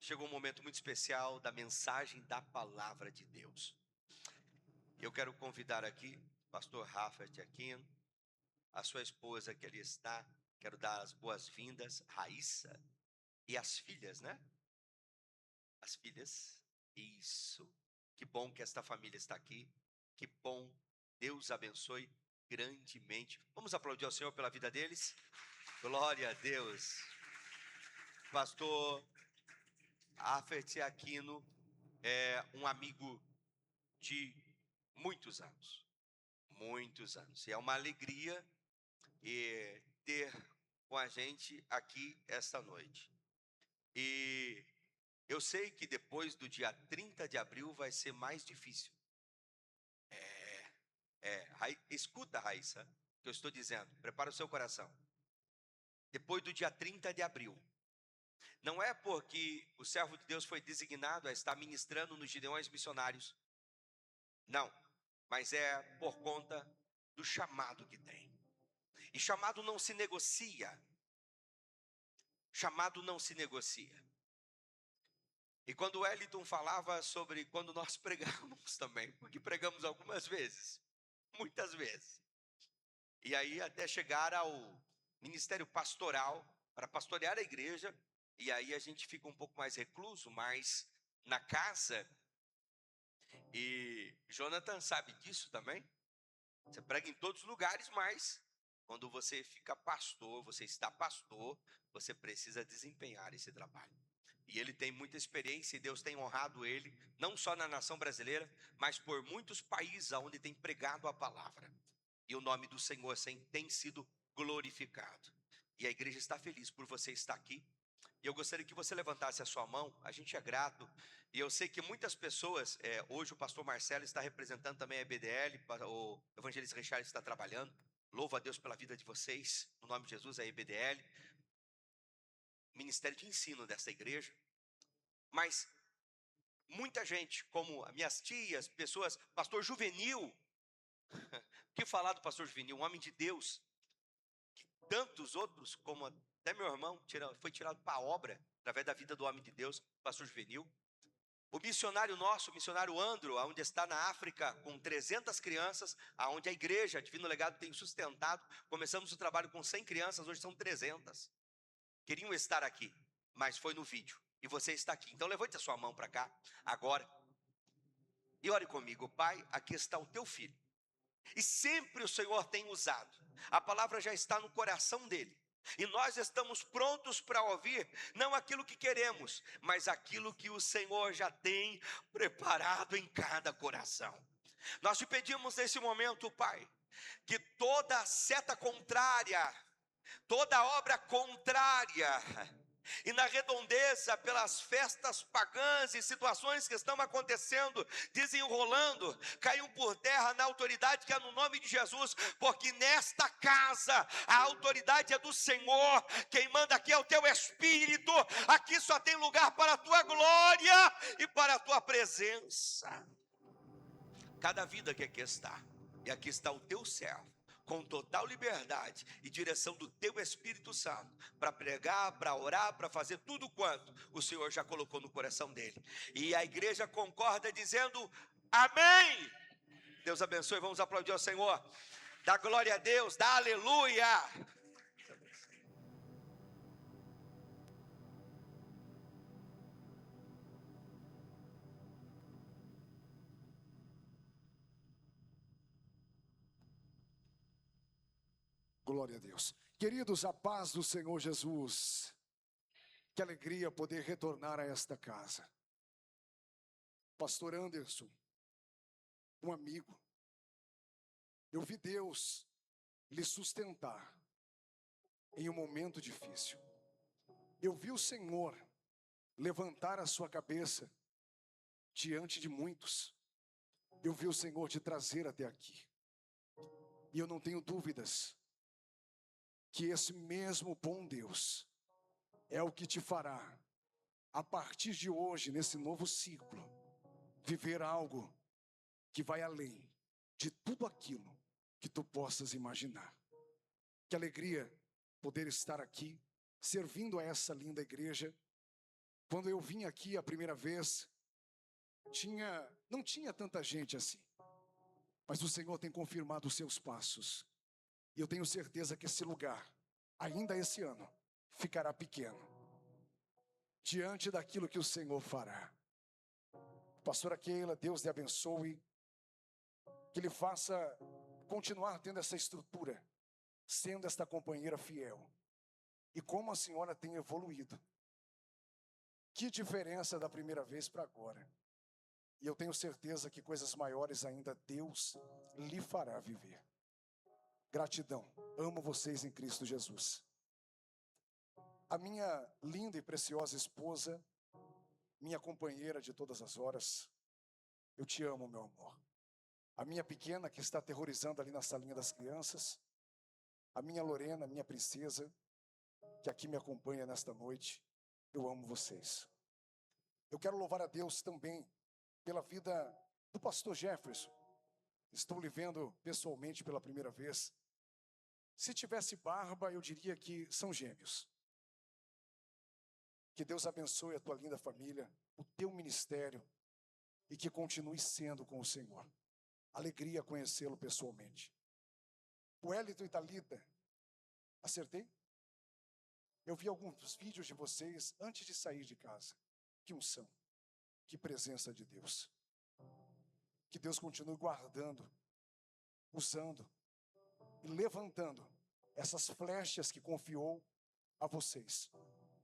chegou um momento muito especial da mensagem da palavra de Deus. Eu quero convidar aqui pastor Rafet Aquino, a sua esposa que ali está. Quero dar as boas-vindas, Raíssa, e as filhas, né? As filhas, isso. Que bom que esta família está aqui. Que bom. Deus abençoe grandemente. Vamos aplaudir ao Senhor pela vida deles. Glória a Deus. Pastor Rafet Aquino é um amigo de muitos anos. Muitos anos. E é uma alegria ter com a gente aqui esta noite. E eu sei que depois do dia 30 de abril vai ser mais difícil. Escuta, Raíssa, o que eu estou dizendo. Prepara o seu coração. Depois do dia 30 de abril. Não é porque o servo de Deus foi designado a estar ministrando nos Gideões Missionários. Não. Mas é por conta do chamado que tem. E chamado não se negocia. Chamado não se negocia. E quando o Wellington falava sobre quando nós pregamos também, porque pregamos algumas vezes, muitas vezes. E aí até chegar ao ministério pastoral, para pastorear a igreja, e aí a gente fica um pouco mais recluso, mas na casa. E Jonathan sabe disso também. Você prega em todos os lugares, mas quando você fica pastor, você está pastor, você precisa desempenhar esse trabalho. E ele tem muita experiência e Deus tem honrado ele, não só na nação brasileira, mas por muitos países onde tem pregado a palavra. E o nome do Senhor tem sido glorificado. E a igreja está feliz por você estar aqui. E eu gostaria que você levantasse a sua mão, a gente é grato. E eu sei que muitas pessoas, hoje o pastor Marcelo está representando também a EBDL, o evangelista Richard está trabalhando. Louvo a Deus pela vida de vocês, no nome de Jesus, a EBDL. Ministério de ensino dessa igreja. Mas muita gente, como as minhas tias, pessoas, pastor Juvenil, o que falar do pastor Juvenil, um homem de Deus, que tantos outros, como até meu irmão, foi tirado para a obra, através da vida do homem de Deus, pastor Juvenil. O missionário nosso, o missionário Andro, onde está na África, com 300 crianças, aonde a igreja, Divino Legado, tem sustentado. Começamos o trabalho com 100 crianças, hoje são 300. Queriam estar aqui, mas foi no vídeo. E você está aqui. Então levante a sua mão para cá, agora. E ore comigo. Pai, aqui está o teu filho. E sempre o Senhor tem usado. A palavra já está no coração dele. E nós estamos prontos para ouvir, não aquilo que queremos, mas aquilo que o Senhor já tem preparado em cada coração. Nós te pedimos nesse momento, Pai, que toda seta contrária, toda obra contrária, e na redondeza, pelas festas pagãs e situações que estão acontecendo, desenrolando, caiam por terra na autoridade que é no nome de Jesus, porque nesta casa a autoridade é do Senhor, quem manda aqui é o teu Espírito, aqui só tem lugar para a tua glória e para a tua presença. Cada vida que aqui está, e aqui está o teu servo, com total liberdade e direção do teu Espírito Santo, para pregar, para orar, para fazer tudo quanto o Senhor já colocou no coração dele. E a igreja concorda dizendo amém. Deus abençoe, vamos aplaudir ao Senhor. Dá glória a Deus, dá aleluia. Glória a Deus. Queridos, a paz do Senhor Jesus. Que alegria poder retornar a esta casa. Pastor Anderson, um amigo. Eu vi Deus lhe sustentar em um momento difícil. Eu vi o Senhor levantar a sua cabeça diante de muitos. Eu vi o Senhor te trazer até aqui. E eu não tenho dúvidas que esse mesmo bom Deus é o que te fará, a partir de hoje, nesse novo ciclo, viver algo que vai além de tudo aquilo que tu possas imaginar. Que alegria poder estar aqui, servindo a essa linda igreja, Quando eu vim aqui a primeira vez, não tinha tanta gente assim. Mas o Senhor tem confirmado os seus passos. E eu tenho certeza que esse lugar, ainda esse ano, ficará pequeno, diante daquilo que o Senhor fará. Pastora Keila, Deus lhe abençoe, que Ele faça continuar tendo essa estrutura, sendo esta companheira fiel. E como a senhora tem evoluído. Que diferença da primeira vez para agora. E eu tenho certeza que coisas maiores ainda Deus lhe fará viver. Gratidão, amo vocês em Cristo Jesus. A minha linda e preciosa esposa, minha companheira de todas as horas, eu te amo, meu amor. A minha pequena que está aterrorizando ali na salinha das crianças, a minha Lorena, minha princesa, que aqui me acompanha nesta noite, eu amo vocês. Eu quero louvar a Deus também pela vida do pastor Jefferson. Estou lhe vendo pessoalmente pela primeira vez. Se tivesse barba, eu diria que são gêmeos. Que Deus abençoe a tua linda família, o teu ministério, e que continue sendo com o Senhor. Alegria conhecê-lo pessoalmente. O Wellington e Thalita, acertei? Eu vi alguns vídeos de vocês antes de sair de casa. Que unção, que presença de Deus. Que Deus continue guardando, usando e levantando essas flechas que confiou a vocês,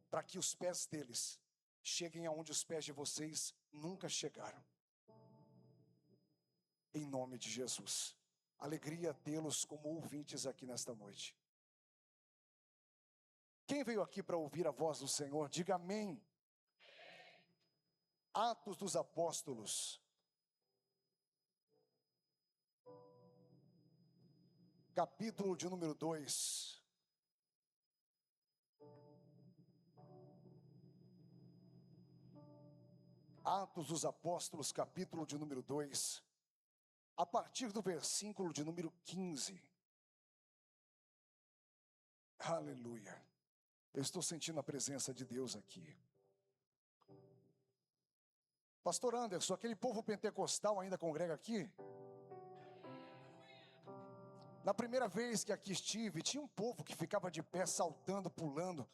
para que os pés deles cheguem aonde os pés de vocês nunca chegaram. Em nome de Jesus. Alegria tê-los como ouvintes aqui nesta noite. Quem veio aqui para ouvir a voz do Senhor, diga amém. Atos dos Apóstolos, capítulo de número 2. Atos dos Apóstolos, capítulo de número 2, a partir do versículo de número 15. Aleluia. Eu estou sentindo a presença de Deus aqui. Pastor Anderson, aquele povo pentecostal ainda congrega aqui? Na primeira vez que aqui estive, tinha um povo que ficava de pé, saltando, pulando.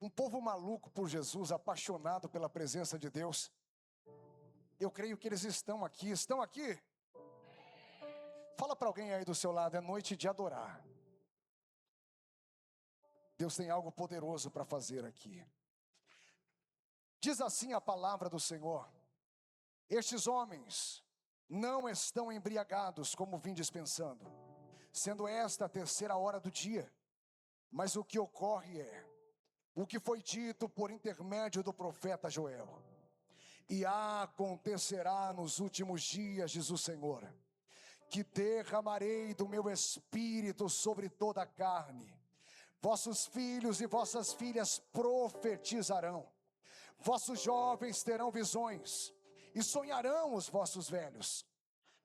Um povo maluco por Jesus, apaixonado pela presença de Deus. Eu creio que eles estão aqui. Estão aqui? Fala para alguém aí do seu lado, é noite de adorar. Deus tem algo poderoso para fazer aqui. Diz assim a palavra do Senhor: estes homens não estão embriagados como vindes pensando, sendo esta a terceira hora do dia. Mas o que ocorre é o que foi dito por intermédio do profeta Joel. E acontecerá nos últimos dias, diz o Senhor, que derramarei do meu espírito sobre toda a carne. Vossos filhos e vossas filhas profetizarão. Vossos jovens terão visões e sonharão os vossos velhos.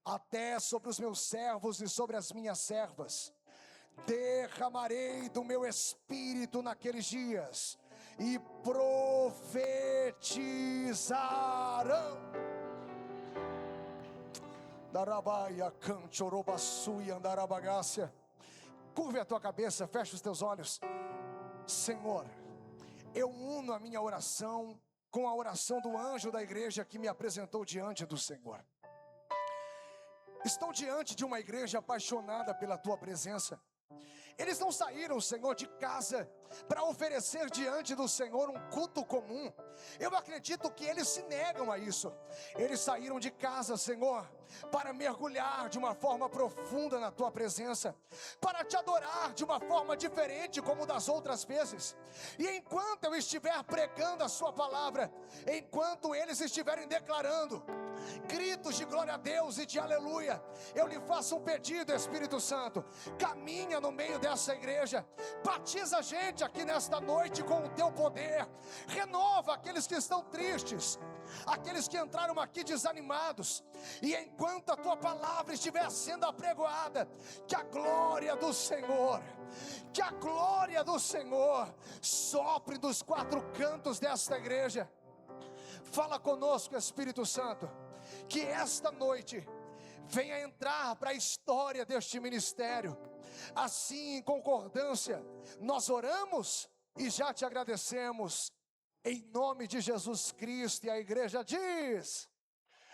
Até sobre os meus servos e sobre as minhas servas derramarei do meu espírito naqueles dias, e profetizarão. Darabaia canchorobaçui andarabagácia. Curve a tua cabeça, fecha os teus olhos. Senhor, eu uno a minha oração com a oração do anjo da igreja que me apresentou diante do Senhor. Estou diante de uma igreja apaixonada pela tua presença. Eles não saíram, Senhor, de casa para oferecer diante do Senhor um culto comum. Eu acredito que eles se negam a isso. Eles saíram de casa, Senhor, para mergulhar de uma forma profunda na tua presença, para te adorar de uma forma diferente como das outras vezes. E enquanto eu estiver pregando a sua palavra, enquanto eles estiverem declarando gritos de glória a Deus e de aleluia, eu lhe faço um pedido, Espírito Santo: caminha no meio dessa igreja, batiza a gente aqui nesta noite com o teu poder, renova aqueles que estão tristes, aqueles que entraram aqui desanimados, e enquanto a tua palavra estiver sendo apregoada, que a glória do Senhor sopre dos quatro cantos desta igreja. Fala conosco, Espírito Santo, que esta noite venha entrar para a história deste ministério. Assim, em concordância, nós oramos e já te agradecemos, em nome de Jesus Cristo. E a igreja diz: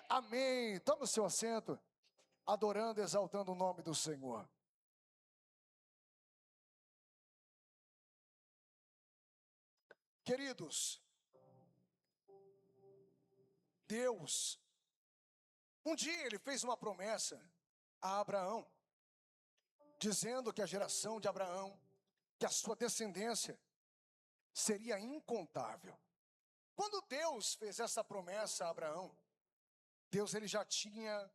amém. Tome o seu assento, adorando e exaltando o nome do Senhor. Queridos, Deus, um dia Ele fez uma promessa a Abraão, dizendo que a geração de Abraão, que a sua descendência seria incontável. Quando Deus fez essa promessa a Abraão, Deus ele já tinha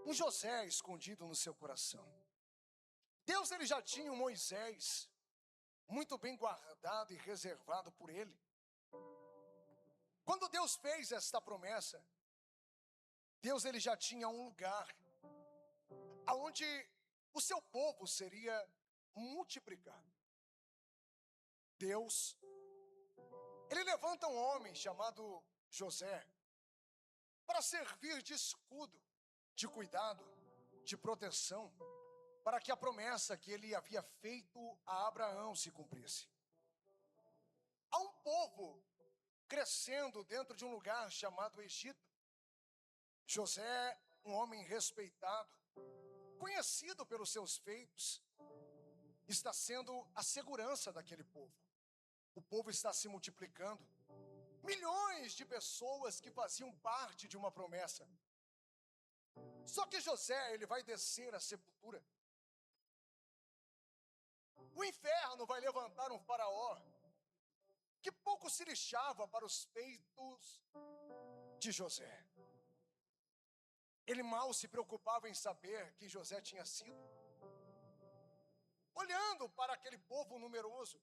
um José escondido no seu coração. Deus ele já tinha um Moisés muito bem guardado e reservado por ele. Quando Deus fez esta promessa, Deus ele já tinha um lugar aonde o seu povo seria multiplicado. Deus, ele levanta um homem chamado José para servir de escudo, de cuidado, de proteção, para que a promessa que ele havia feito a Abraão se cumprisse. Há um povo crescendo dentro de um lugar chamado Egito. José, um homem respeitado, conhecido pelos seus feitos, está sendo a segurança daquele povo. O povo está se multiplicando. Milhões de pessoas que faziam parte de uma promessa. Só que José, ele vai descer à sepultura. O inferno vai levantar um faraó que pouco se lixava para os feitos de José. Ele mal se preocupava em saber quem José tinha sido. Olhando para aquele povo numeroso,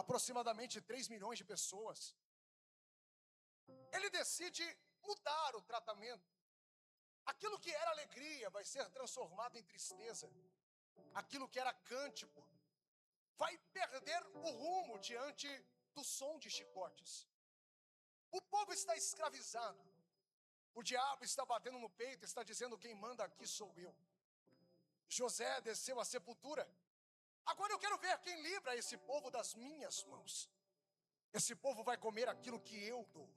aproximadamente 3 milhões de pessoas, ele decide mudar o tratamento. Aquilo que era alegria vai ser transformado em tristeza. Aquilo que era cântico vai perder o rumo diante do som de chicotes. O povo está escravizado. O diabo está batendo no peito, está dizendo: quem manda aqui sou eu. José desceu à sepultura. Agora eu quero ver quem livra esse povo das minhas mãos. Esse povo vai comer aquilo que eu dou.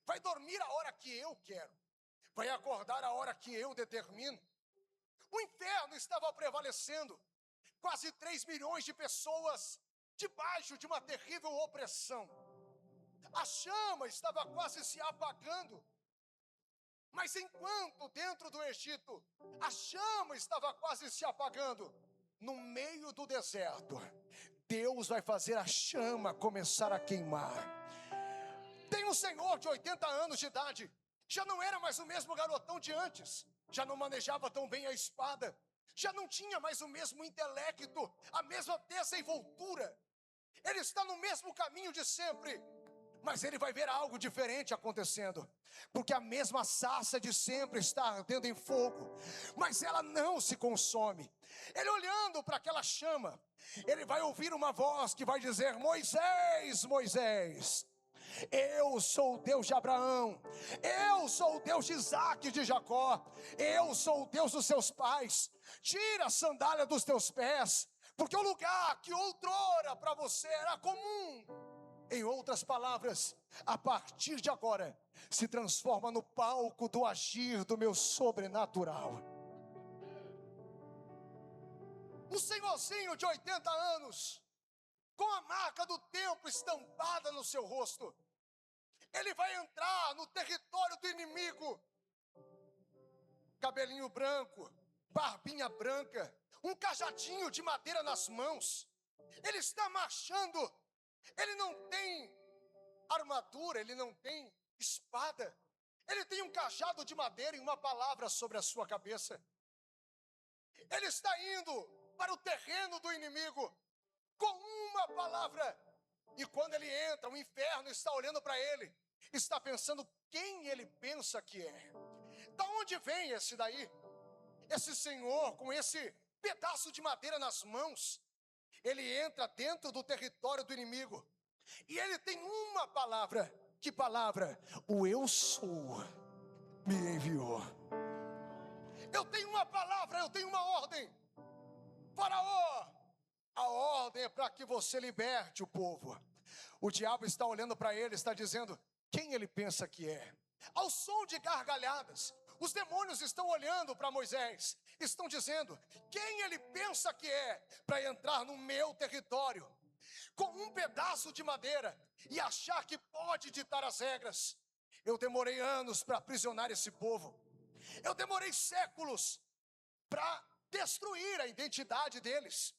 Vai dormir a hora que eu quero. Vai acordar a hora que eu determino. O inferno estava prevalecendo. Quase 3 milhões de pessoas debaixo de uma terrível opressão. A chama estava quase se apagando. Mas enquanto dentro do Egito a chama estava quase se apagando, no meio do deserto, Deus vai fazer a chama começar a queimar. Tem um senhor de 80 anos de idade, já não era mais o mesmo garotão de antes, já não manejava tão bem a espada, já não tinha mais o mesmo intelecto, a mesma desenvoltura. Ele está no mesmo caminho de sempre, mas ele vai ver algo diferente acontecendo, porque a mesma sarça de sempre está ardendo em fogo, mas ela não se consome. Ele olhando para aquela chama, ele vai ouvir uma voz que vai dizer: Moisés, Moisés, eu sou o Deus de Abraão, eu sou o Deus de Isaac e de Jacó, eu sou o Deus dos seus pais. Tira a sandália dos teus pés, porque o lugar que outrora para você era comum, em outras palavras, a partir de agora, se transforma no palco do agir do meu sobrenatural. Um senhorzinho de 80 anos, com a marca do tempo estampada no seu rosto, ele vai entrar no território do inimigo. Cabelinho branco, barbinha branca, um cajadinho de madeira nas mãos. Ele está marchando. Ele não tem armadura, ele não tem espada. Ele tem um cajado de madeira e uma palavra sobre a sua cabeça. Ele está indo para o terreno do inimigo com uma palavra. E quando ele entra, o inferno está olhando para ele, está pensando quem ele pensa que é. Da onde vem esse daí? Esse senhor com esse pedaço de madeira nas mãos. Ele entra dentro do território do inimigo e ele tem uma palavra Que palavra? O eu sou me enviou. Eu tenho uma palavra, eu tenho uma ordem. Faraó, a ordem é para que você liberte o povo. O diabo está olhando para ele, está dizendo: quem ele pensa que é? Ao som de gargalhadas, os demônios estão olhando para Moisés, estão dizendo: quem ele pensa que é para entrar no meu território com um pedaço de madeira e achar que pode ditar as regras? Eu demorei anos para aprisionar esse povo. Eu demorei séculos para destruir a identidade deles.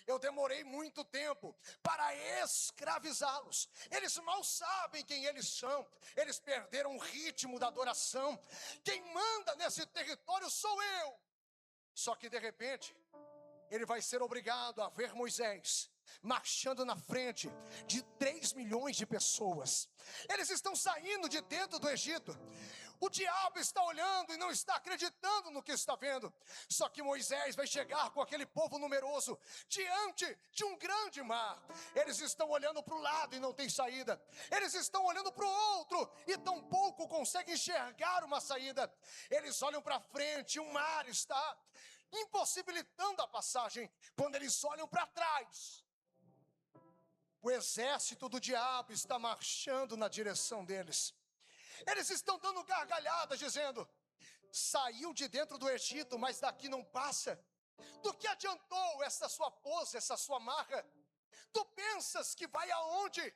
Eu demorei muito tempo para escravizá-los. Eles mal sabem quem eles são. Eles perderam o ritmo da adoração. Quem manda nesse território sou eu. Só que de repente, ele vai ser obrigado a ver Moisés marchando na frente de 3 milhões de pessoas. Eles estão saindo de dentro do Egito. O diabo está olhando e não está acreditando no que está vendo. Só que Moisés vai chegar com aquele povo numeroso diante de um grande mar. Eles estão olhando para o lado e não tem saída. Eles estão olhando para o outro e tampouco conseguem enxergar uma saída. Eles olham para frente e o mar está impossibilitando a passagem. Quando eles olham para trás, o exército do diabo está marchando na direção deles. Eles estão dando gargalhadas, dizendo: saiu de dentro do Egito, mas daqui não passa. Do que adiantou essa sua pose, essa sua marra? Tu pensas que vai aonde?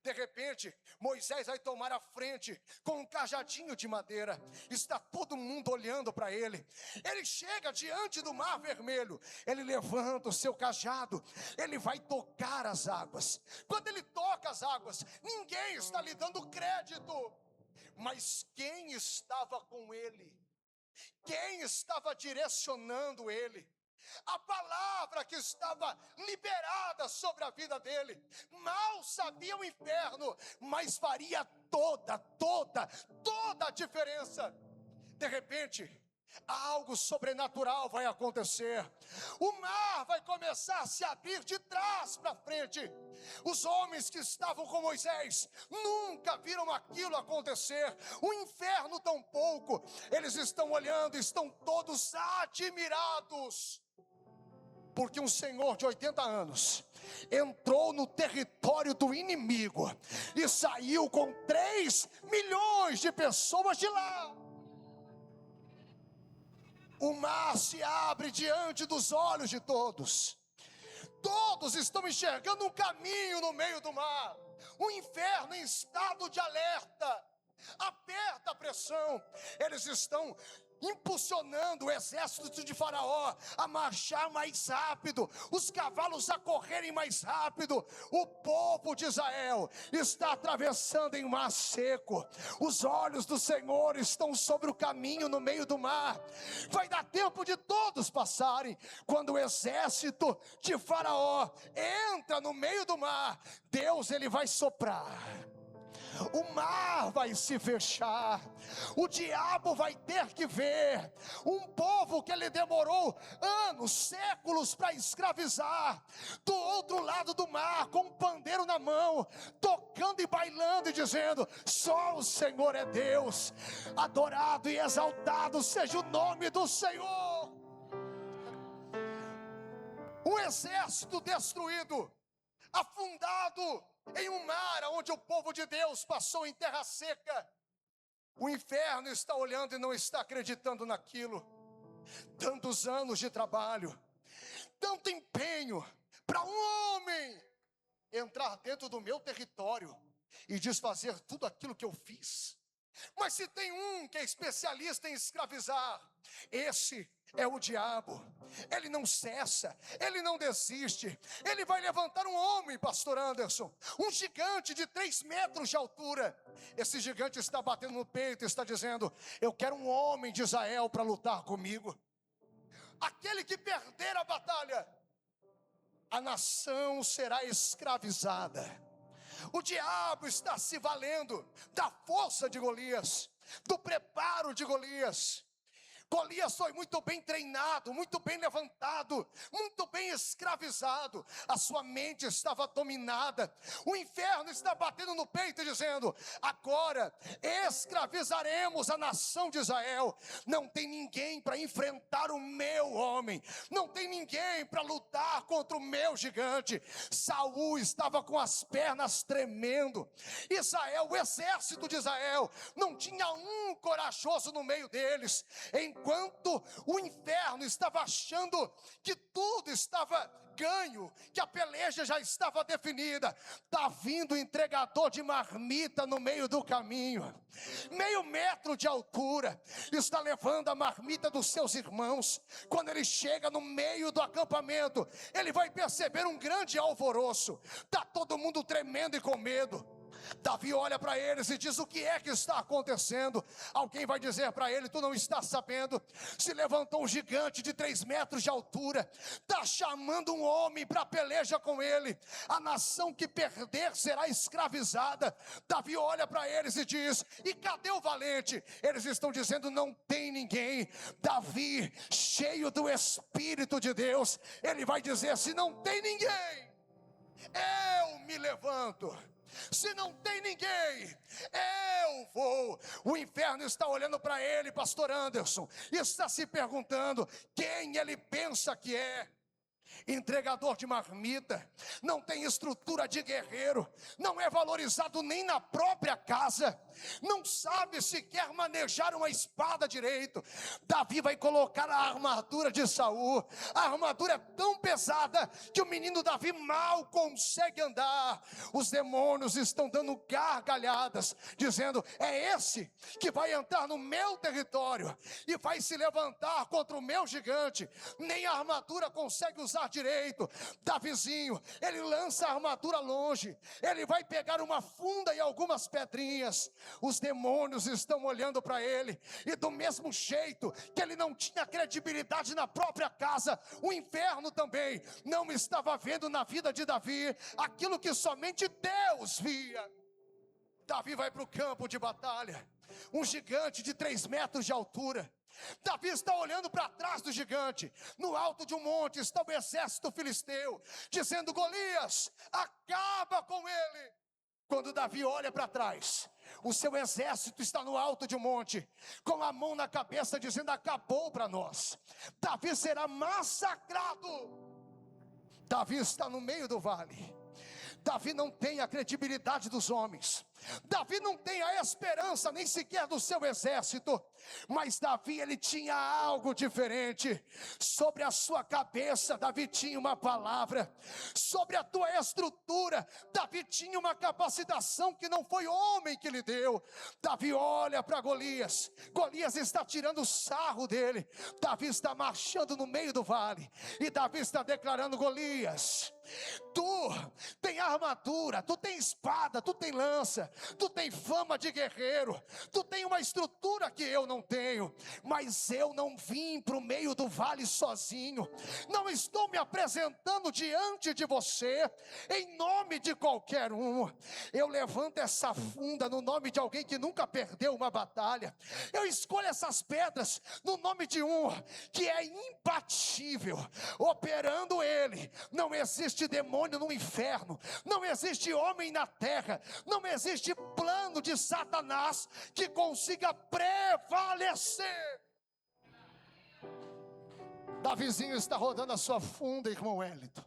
De repente, Moisés vai tomar a frente com um cajadinho de madeira. Está todo mundo olhando para ele. Ele chega diante do Mar Vermelho. Ele levanta o seu cajado. Ele vai tocar as águas. Quando ele toca as águas, ninguém está lhe dando crédito. Mas quem estava com ele? Quem estava direcionando ele? A palavra que estava liberada sobre a vida dele. Mal sabia o inferno, mas faria toda a diferença. De repente, algo sobrenatural vai acontecer. O mar vai começar a se abrir de trás para frente. Os homens que estavam com Moisés nunca viram aquilo acontecer. O inferno tampouco. Eles estão olhando, estão todos admirados. Porque um senhor de 80 anos entrou no território do inimigo e saiu com 3 milhões de pessoas de lá. O mar se abre diante dos olhos de todos. Todos estão enxergando um caminho no meio do mar. O inferno em estado de alerta. Aperta a pressão. Eles estão impulsionando o exército de Faraó a marchar mais rápido, os cavalos a correrem mais rápido. O povo de Israel está atravessando em mar seco. Os olhos do Senhor estão sobre o caminho no meio do mar. Vai dar tempo de todos passarem. Quando o exército de Faraó entra no meio do mar, Deus ele vai soprar. O mar vai se fechar. O diabo vai ter que ver um povo que ele demorou anos, séculos para escravizar, do outro lado do mar, com um pandeiro na mão, tocando e bailando e dizendo: só o Senhor é Deus. Adorado e exaltado seja o nome do Senhor. Um exército destruído, afundado em um mar onde o povo de Deus passou em terra seca. O inferno está olhando e não está acreditando naquilo. Tantos anos de trabalho, tanto empenho para um homem entrar dentro do meu território e desfazer tudo aquilo que eu fiz. Mas se tem um que é especialista em escravizar, esse é o diabo. Ele não cessa, ele não desiste. Ele vai levantar um homem, pastor Anderson, um gigante de 3 metros de altura. Esse gigante está batendo no peito e está dizendo: eu quero um homem de Israel para lutar comigo. Aquele que perder a batalha, a nação será escravizada. O diabo está se valendo da força de Golias, do preparo de Golias. Golias foi muito bem treinado, muito bem levantado, muito bem escravizado. A sua mente estava dominada. O inferno está batendo no peito e dizendo: agora escravizaremos a nação de Israel. Não tem ninguém para enfrentar o meu homem, não tem ninguém para lutar contra o meu gigante. Saul estava com as pernas tremendo. Israel, o exército de Israel, não tinha um corajoso no meio deles. Enquanto o inferno estava achando que tudo estava ganho, que a peleja já estava definida, está vindo o entregador de marmita no meio do caminho, 1,5 metro de altura, está levando a marmita dos seus irmãos. Quando ele chega no meio do acampamento, ele vai perceber um grande alvoroço, está todo mundo tremendo e com medo. Davi olha para eles e diz: o que é que está acontecendo? Alguém vai dizer para ele: tu não estás sabendo? Se levantou um gigante de 3 metros de altura, está chamando um homem para peleja com ele. A nação que perder será escravizada. Davi olha para eles e diz: e cadê o valente? Eles estão dizendo: não tem ninguém. Davi, cheio do Espírito de Deus, ele vai dizer: se não tem ninguém, eu me levanto. Se não tem ninguém, eu vou. O inferno está olhando para ele, pastor Anderson, e está se perguntando quem ele pensa que é. Entregador de marmita, não tem estrutura de guerreiro, não é valorizado nem na própria casa, não sabe sequer manejar uma espada direito. Davi vai colocar a armadura de Saul. A armadura é tão pesada que o menino Davi mal consegue andar. Os demônios estão dando gargalhadas, dizendo: é esse que vai entrar no meu território e vai se levantar contra o meu gigante. Nem a armadura consegue usar direito. Davizinho, ele lança a armadura longe, ele vai pegar uma funda e algumas pedrinhas. Os demônios estão olhando para ele, e do mesmo jeito que ele não tinha credibilidade na própria casa, o inferno também não estava vendo na vida de Davi aquilo que somente Deus via. Davi vai para o campo de batalha, um gigante de 3 metros de altura. Davi está olhando para trás do gigante. No alto de um monte está o exército filisteu, dizendo: Golias, acaba com ele. Quando Davi olha para trás, o seu exército está no alto de um monte, com a mão na cabeça, dizendo: acabou para nós, Davi será massacrado. Davi está no meio do vale. Davi não tem a credibilidade dos homens. Davi não tem a esperança nem sequer do seu exército. Mas Davi, ele tinha algo diferente. Sobre a sua cabeça, Davi tinha uma palavra. Sobre a tua estrutura, Davi tinha uma capacitação que não foi homem que lhe deu. Davi olha para Golias. Golias está tirando sarro dele. Davi está marchando no meio do vale, e Davi está declarando: Golias, tu tem armadura, tu tem espada, tu tem lança, tu tem fama de guerreiro, tu tem uma estrutura que eu não tenho, mas eu não vim para o meio do vale sozinho. Não estou me apresentando diante de você em nome de qualquer um. Eu levanto essa funda no nome de alguém que nunca perdeu uma batalha. Eu escolho essas pedras no nome de um que é imbatível. Operando ele, não existe demônio no inferno, não existe homem na terra, não existe plano de Satanás que consiga prevalecer. Davizinho está rodando a sua funda, irmão Wellington.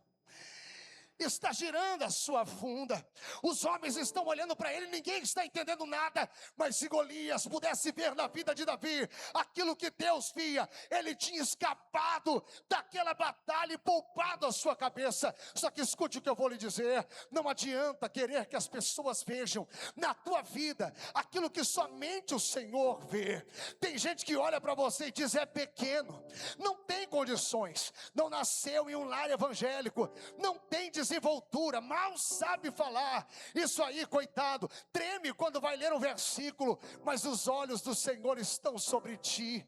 Está girando a sua funda. Os homens estão olhando para ele, ninguém está entendendo nada. Mas se Golias pudesse ver na vida de Davi aquilo que Deus via, ele tinha escapado daquela batalha e poupado a sua cabeça. Só que escute o que eu vou lhe dizer: não adianta querer que as pessoas vejam na tua vida aquilo que somente o Senhor vê. Tem gente que olha para você e diz: é pequeno, não tem condições, não nasceu em um lar evangélico, não tem desenvoltura, mal sabe falar. Isso aí, coitado, treme quando vai ler um versículo. Mas os olhos do Senhor estão sobre ti.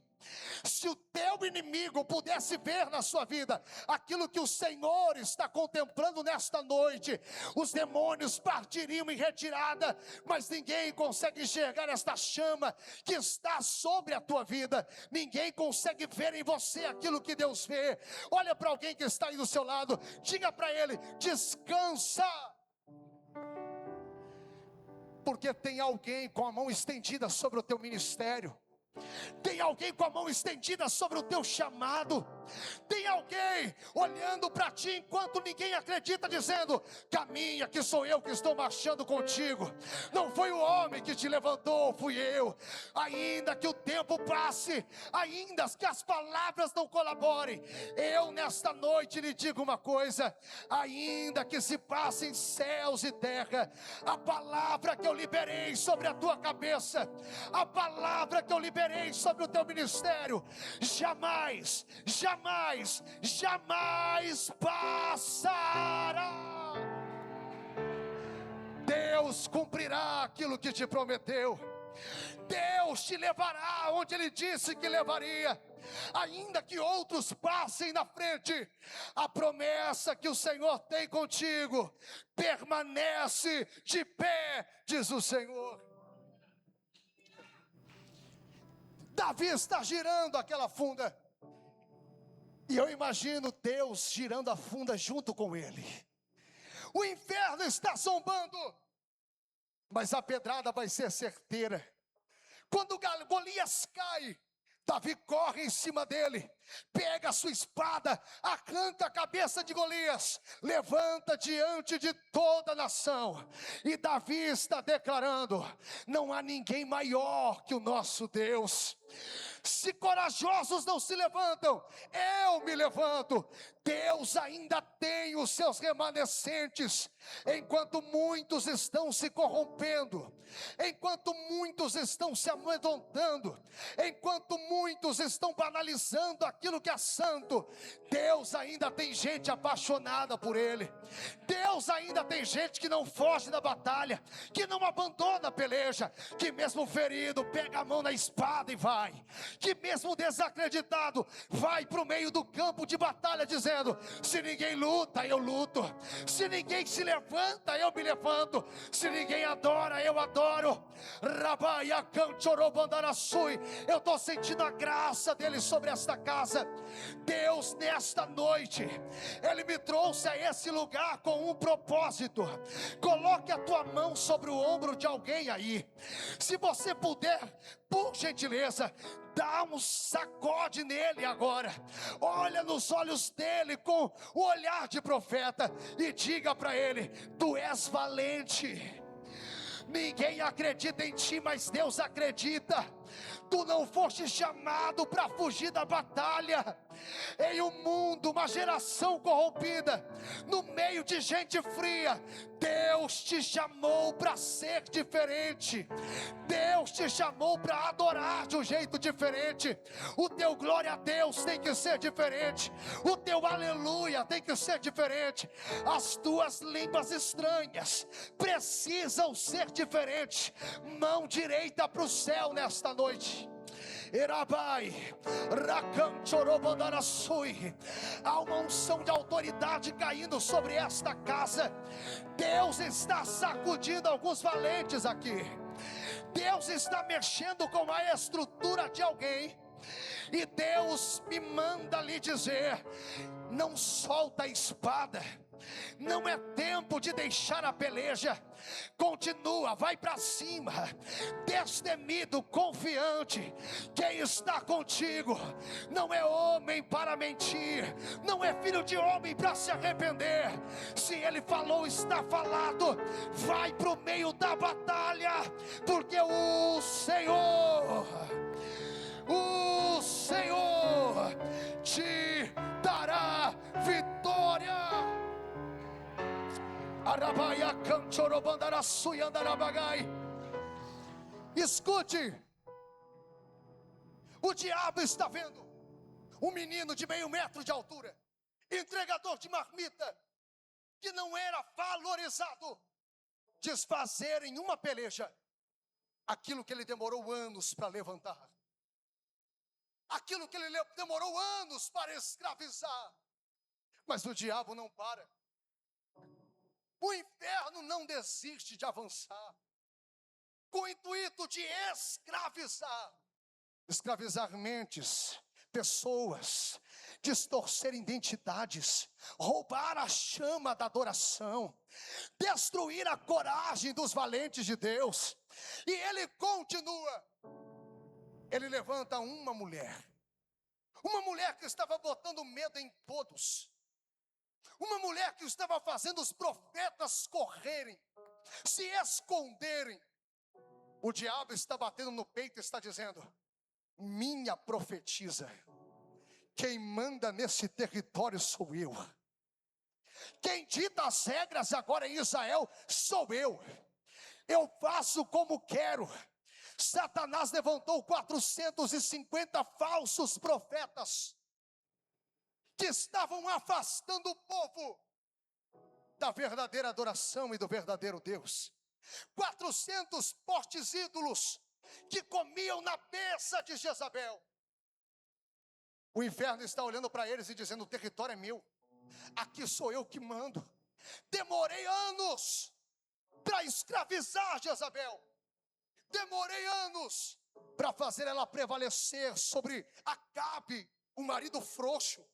Se o teu inimigo pudesse ver na sua vida aquilo que o Senhor está contemplando nesta noite, os demônios partiriam em retirada, mas ninguém consegue enxergar esta chama que está sobre a tua vida. Ninguém consegue ver em você aquilo que Deus vê. Olha para alguém que está aí do seu lado, diga para ele: descansa. Porque tem alguém com a mão estendida sobre o teu ministério. Tem alguém com a mão estendida sobre o teu chamado. Tem alguém olhando para ti enquanto ninguém acredita, dizendo: caminha, que sou eu que estou marchando contigo. Não foi o homem que te levantou, fui eu. Ainda que o tempo passe, ainda que as palavras não colaborem, eu nesta noite lhe digo uma coisa: ainda que se passem céus e terra, a palavra que eu liberei sobre a tua cabeça, a palavra que eu liberei sobre o teu ministério, jamais, jamais, jamais passará. Deus cumprirá aquilo que te prometeu. Deus te levará onde Ele disse que levaria. Ainda que outros passem na frente, a promessa que o Senhor tem contigo permanece de pé, diz o Senhor. Davi está girando aquela funda, e eu imagino Deus girando a funda junto com ele. O inferno está zombando, mas a pedrada vai ser certeira. Quando Golias cai, Davi corre em cima dele, pega a sua espada, arranca a cabeça de Golias, levanta diante de toda a nação. E Davi está declarando: não há ninguém maior que o nosso Deus. Se corajosos não se levantam, eu me levanto. Deus ainda tem os seus remanescentes. Enquanto muitos estão se corrompendo, enquanto muitos estão se amedrontando, enquanto muitos estão banalizando aquilo que é santo, Deus ainda tem gente apaixonada por Ele. Deus ainda tem gente que não foge da batalha, que não abandona a peleja, que mesmo ferido pega a mão na espada e vai, que mesmo desacreditado vai para o meio do campo de batalha dizendo: se ninguém luta, eu luto. Se ninguém se levanta, eu me levanto. Se ninguém adora, eu adoro. Eu estou sentindo a graça dele sobre esta casa. Deus, nesta noite, Ele me trouxe a esse lugar com um propósito. Coloque a tua mão sobre o ombro de alguém aí. Se você puder, por gentileza, dá um sacode nele agora. Olha nos olhos dele com o olhar de profeta e diga para ele: tu és valente. Ninguém acredita em ti, mas Deus acredita. Tu não foste chamado para fugir da batalha. Em um mundo, uma geração corrompida, no meio de gente fria, Deus te chamou para ser diferente. Deus te chamou para adorar de um jeito diferente. O teu glória a Deus tem que ser diferente. O teu aleluia tem que ser diferente. As tuas línguas estranhas precisam ser diferentes. Mão direita para o céu nesta noite. Erabai, Racanchorobandarasui. Há uma unção de autoridade caindo sobre esta casa. Deus está sacudindo alguns valentes aqui. Deus está mexendo com a estrutura de alguém. E Deus me manda lhe dizer: não solta a espada. Não é tempo de deixar a peleja. Continua, vai para cima, destemido, confiante. Quem está contigo não é homem para mentir, não é filho de homem para se arrepender. Se ele falou, está falado. Vai para o meio da batalha, porque o Senhor te dará vitória. Escute, o diabo está vendo um menino de 0,5 metro de altura, entregador de marmita, que não era valorizado, desfazer em uma peleja aquilo que ele demorou anos para levantar. aquilo que ele demorou anos para escravizar. Mas o diabo não para. O inferno não desiste de avançar, com o intuito de escravizar mentes, pessoas, distorcer identidades, roubar a chama da adoração, destruir a coragem dos valentes de Deus. E ele continua. Ele levanta uma mulher que estava botando medo em todos, uma mulher que estava fazendo os profetas correrem, se esconderem. O diabo está batendo no peito e está dizendo: minha profetisa, quem manda nesse território sou eu. Quem dita as regras agora em Israel sou eu. Eu faço como quero. Satanás levantou 450 falsos profetas que estavam afastando o povo da verdadeira adoração e do verdadeiro Deus. 400 postes ídolos que comiam na mesa de Jezabel. O inferno está olhando para eles e dizendo: o território é meu, aqui sou eu que mando. Demorei anos para escravizar Jezabel. Demorei anos para fazer ela prevalecer sobre Acabe, o marido frouxo.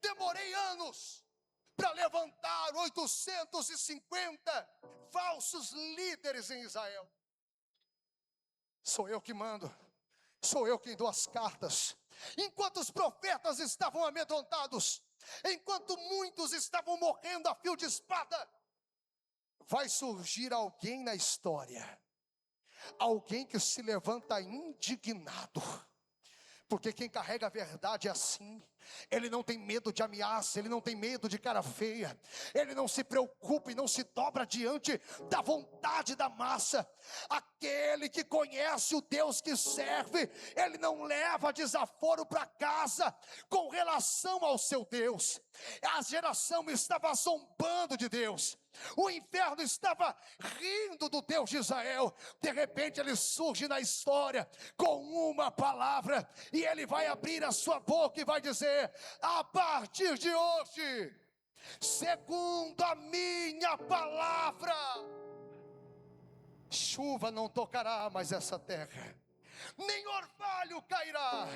Demorei anos para levantar 850 falsos líderes em Israel. Sou eu que mando, sou eu quem dou as cartas. Enquanto os profetas estavam amedrontados, enquanto muitos estavam morrendo a fio de espada, vai surgir alguém na história, alguém que se levanta indignado, porque quem carrega a verdade é assim. Ele não tem medo de ameaça, ele não tem medo de cara feia, ele não se preocupa e não se dobra diante da vontade da massa. Aquele que conhece o Deus que serve, ele não leva desaforo para casa com relação ao seu Deus. A geração estava zombando de Deus, o inferno estava rindo do Deus de Israel. De repente ele surge na história com uma palavra, e ele vai abrir a sua boca e vai dizer: a partir de hoje, segundo a minha palavra, chuva não tocará mais essa terra, nem orvalho cairá.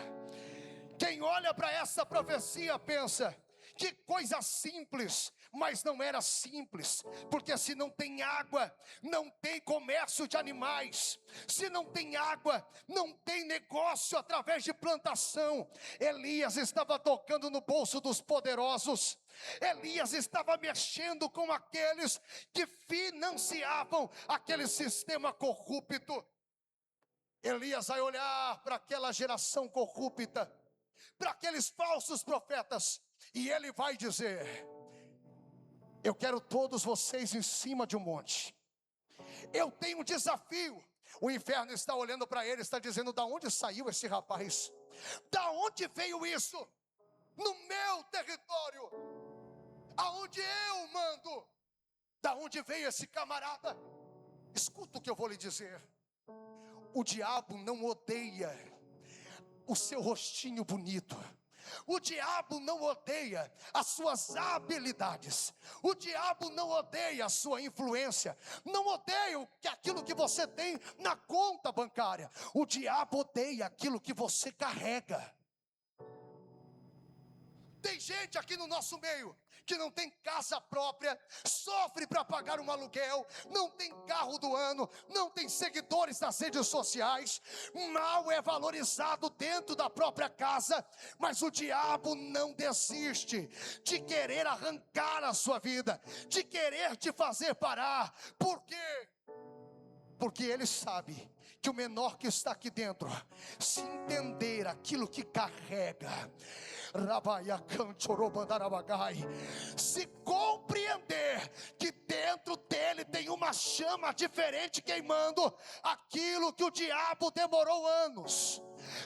Quem olha para essa profecia pensa: que coisa simples. Mas não era simples, porque se não tem água, não tem comércio de animais. Se não tem água, não tem negócio através de plantação. Elias estava tocando no bolso dos poderosos. Elias estava mexendo com aqueles que financiavam aquele sistema corrupto. Elias vai olhar para aquela geração corrupta, para aqueles falsos profetas, e ele vai dizer: eu quero todos vocês em cima de um monte. Eu tenho um desafio. O inferno está olhando para ele, está dizendo: da onde saiu esse rapaz? Da onde veio isso? No meu território, aonde eu mando. Da onde veio esse camarada? Escuta o que eu vou lhe dizer. O diabo não odeia o seu rostinho bonito. O diabo não odeia as suas habilidades. O diabo não odeia a sua influência. Não odeia aquilo que você tem na conta bancária. O diabo odeia aquilo que você carrega. Tem gente aqui no nosso meio que não tem casa própria, sofre para pagar um aluguel, não tem carro do ano, não tem seguidores nas redes sociais, mal é valorizado dentro da própria casa. Mas o diabo não desiste de querer arrancar a sua vida, de querer te fazer parar. Por quê? Porque ele sabe que o menor que está aqui dentro, se entender aquilo que carrega, se compreender que dentro dele tem uma chama diferente queimando, aquilo que o diabo demorou anos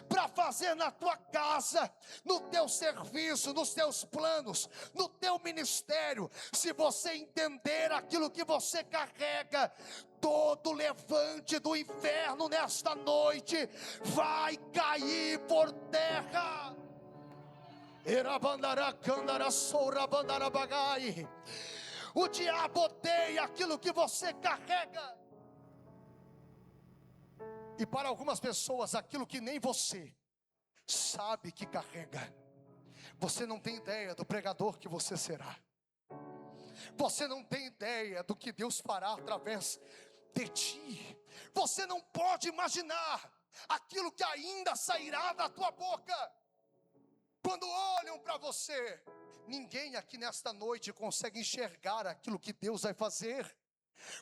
para fazer na tua casa, no teu serviço, nos teus planos, no teu ministério, se você entender aquilo que você carrega, todo levante do inferno inferno nesta noite vai cair por terra. O diabo odeia aquilo que você carrega. E para algumas pessoas, aquilo que nem você sabe que carrega. Você não tem ideia do pregador que você será. Você não tem ideia do que Deus fará através de ti. Você não pode imaginar aquilo que ainda sairá da tua boca. Quando olham para você, ninguém aqui nesta noite consegue enxergar aquilo que Deus vai fazer.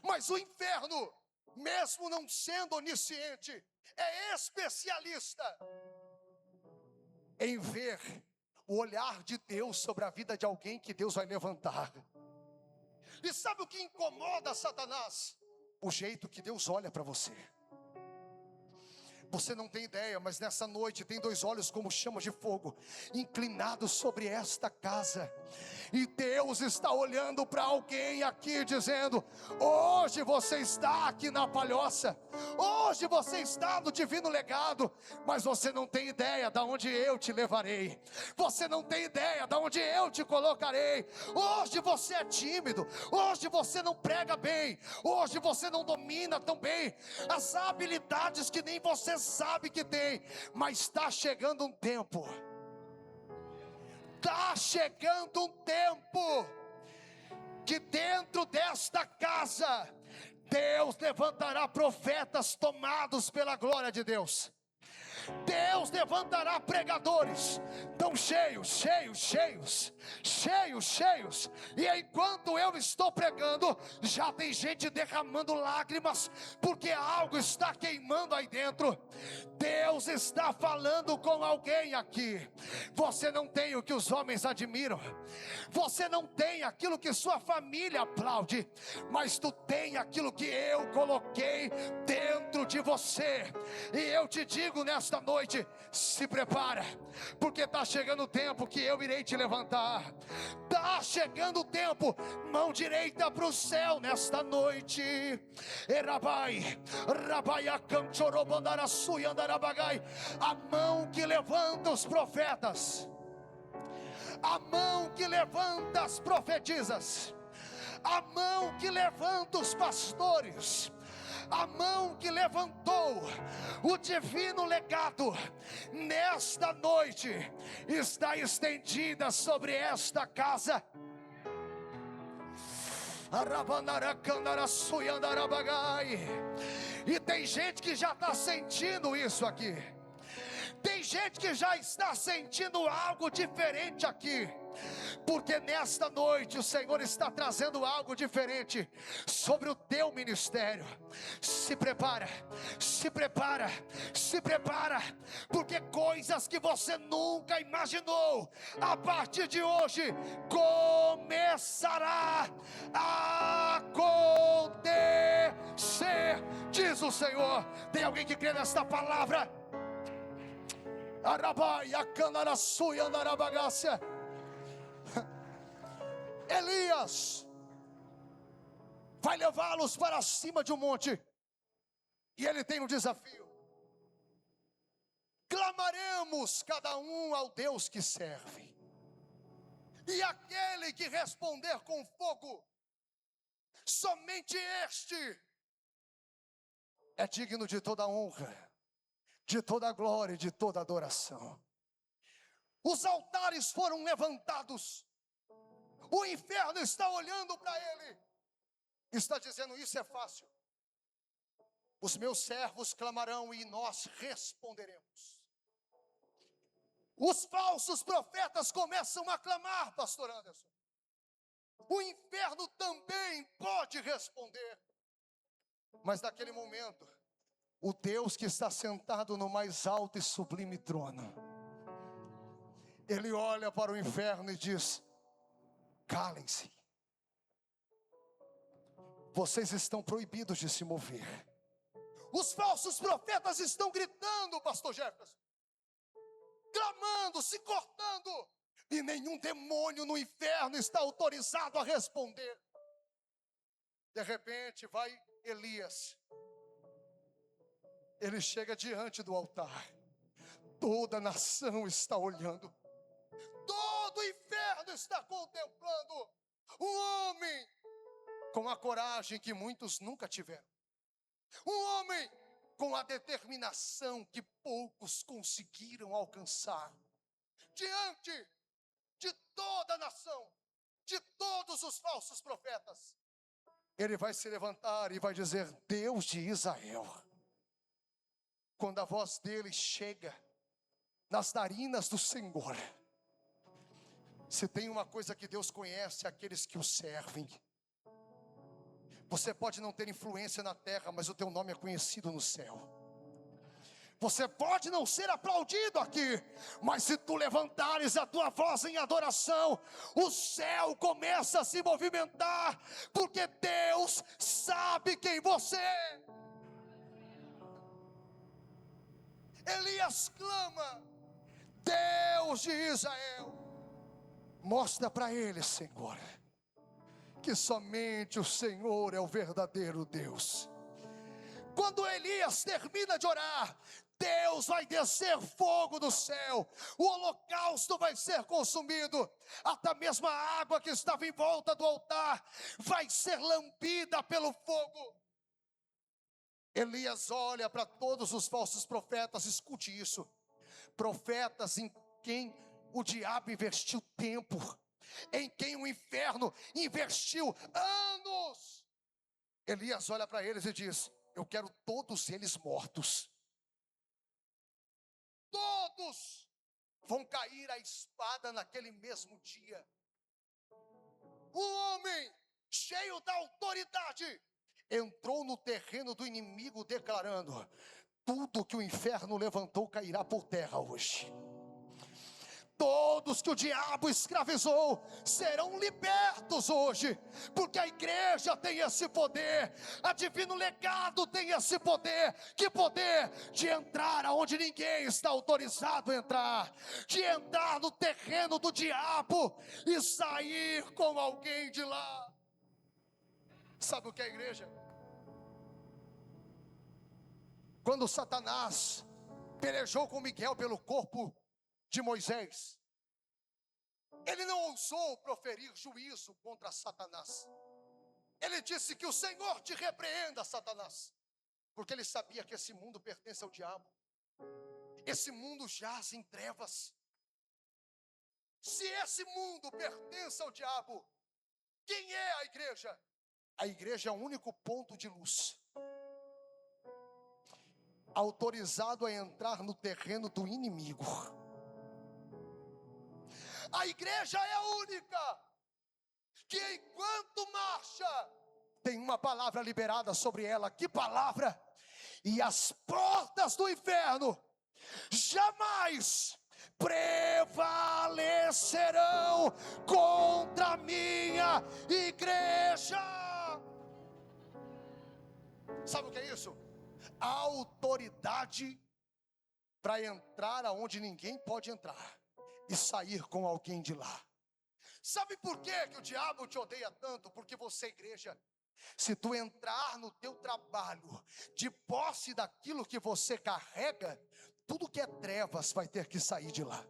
Mas o inferno, mesmo não sendo onisciente, é especialista em ver o olhar de Deus sobre a vida de alguém que Deus vai levantar. E sabe o que incomoda Satanás? O jeito que Deus olha para você. Você não tem ideia, mas nessa noite tem 2 olhos como chamas de fogo inclinados sobre esta casa. E Deus está olhando para alguém aqui dizendo: hoje você está aqui na Palhoça, hoje você está no Divino Legado, mas você não tem ideia de onde eu te levarei. Você não tem ideia de onde eu te colocarei. Hoje você é tímido, hoje você não prega bem, hoje você não domina tão bem as habilidades que nem você sabe que tem, mas está chegando um tempo. Está chegando um tempo que dentro desta casa Deus levantará profetas tomados pela glória de Deus. Deus levantará pregadores tão cheios. E enquanto eu estou pregando, já tem gente derramando lágrimas, porque algo está queimando aí dentro. Deus está falando com alguém aqui. Você não tem o que os homens admiram, você não tem aquilo que sua família aplaude, mas tu tem aquilo que eu coloquei dentro de você. E eu te digo nesta noite: se prepara, porque está chegando o tempo que eu irei te levantar. Está chegando o tempo, mão direita para o céu nesta noite. A mão que levanta os profetas, a mão que levanta as profetisas, a mão que levanta os pastores, a mão que levantou o divino legado, nesta noite está estendida sobre esta casa. E tem gente que já está sentindo isso aqui. Tem gente que já está sentindo algo diferente aqui, porque nesta noite o Senhor está trazendo algo diferente sobre o teu ministério. Se prepara, porque coisas que você nunca imaginou, a partir de hoje começará a acontecer, diz o Senhor. Tem alguém que crê nesta palavra? Elias vai levá-los para cima de um monte, e ele tem um desafio: clamaremos cada um ao Deus que serve, e aquele que responder com fogo, somente este é digno de toda honra, de toda glória e de toda adoração. Os altares foram levantados, o inferno está olhando para ele, está dizendo: isso é fácil, os meus servos clamarão e nós responderemos. Os falsos profetas começam a clamar, pastor Anderson. O inferno também pode responder, mas naquele momento, o Deus que está sentado no mais alto e sublime trono, ele olha para o inferno e diz: calem-se, vocês estão proibidos de se mover. Os falsos profetas estão gritando, pastor Jefferson, clamando, se cortando, e nenhum demônio no inferno está autorizado a responder. De repente vai Elias, ele chega diante do altar. Toda a nação está olhando. Todo o inferno está contemplando um homem com a coragem que muitos nunca tiveram. Um homem com a determinação que poucos conseguiram alcançar. Diante de toda a nação, de todos os falsos profetas, ele vai se levantar e vai dizer: Deus de Israel. Quando a voz dele chega nas narinas do Senhor, se tem uma coisa que Deus conhece, é aqueles que o servem. Você pode não ter influência na terra, mas o teu nome é conhecido no céu. Você pode não ser aplaudido aqui, mas se tu levantares a tua voz em adoração, o céu começa a se movimentar, porque Deus sabe quem você é. Elias clama: Deus de Israel, mostra para ele, Senhor, que somente o Senhor é o verdadeiro Deus. Quando Elias termina de orar, Deus vai descer fogo do céu, o holocausto vai ser consumido, até mesmo a água que estava em volta do altar vai ser lambida pelo fogo. Elias olha para todos os falsos profetas, escute isso, profetas em quem o diabo investiu tempo, em quem o inferno investiu anos. Elias olha para eles e diz: eu quero todos eles mortos. Todos vão cair à espada naquele mesmo dia. O homem cheio da autoridade entrou no terreno do inimigo declarando: tudo que o inferno levantou cairá por terra hoje. Todos que o diabo escravizou serão libertos hoje, porque a igreja tem esse poder, a Divino Legado tem esse poder. Que poder? De entrar aonde ninguém está autorizado a entrar, de entrar no terreno do diabo e sair com alguém de lá. Sabe o que é a igreja? Quando Satanás pelejou com Miguel pelo corpo de Moisés, ele não ousou proferir juízo contra Satanás. Ele disse que o Senhor te repreenda, Satanás, porque ele sabia que esse mundo pertence ao diabo. Esse mundo jaz em trevas. Se esse mundo pertence ao diabo, quem é a igreja? A igreja é o único ponto de luz, autorizado a entrar no terreno do inimigo. A igreja é a única que, enquanto marcha, tem uma palavra liberada sobre ela. Que palavra? E as portas do inferno jamais prevalecerão contra a minha igreja. Sabe o que é isso? A autoridade para entrar aonde ninguém pode entrar e sair com alguém de lá. Sabe por que o diabo te odeia tanto? Porque você é igreja. Se tu entrar no teu trabalho de posse daquilo que você carrega, tudo que é trevas vai ter que sair de lá.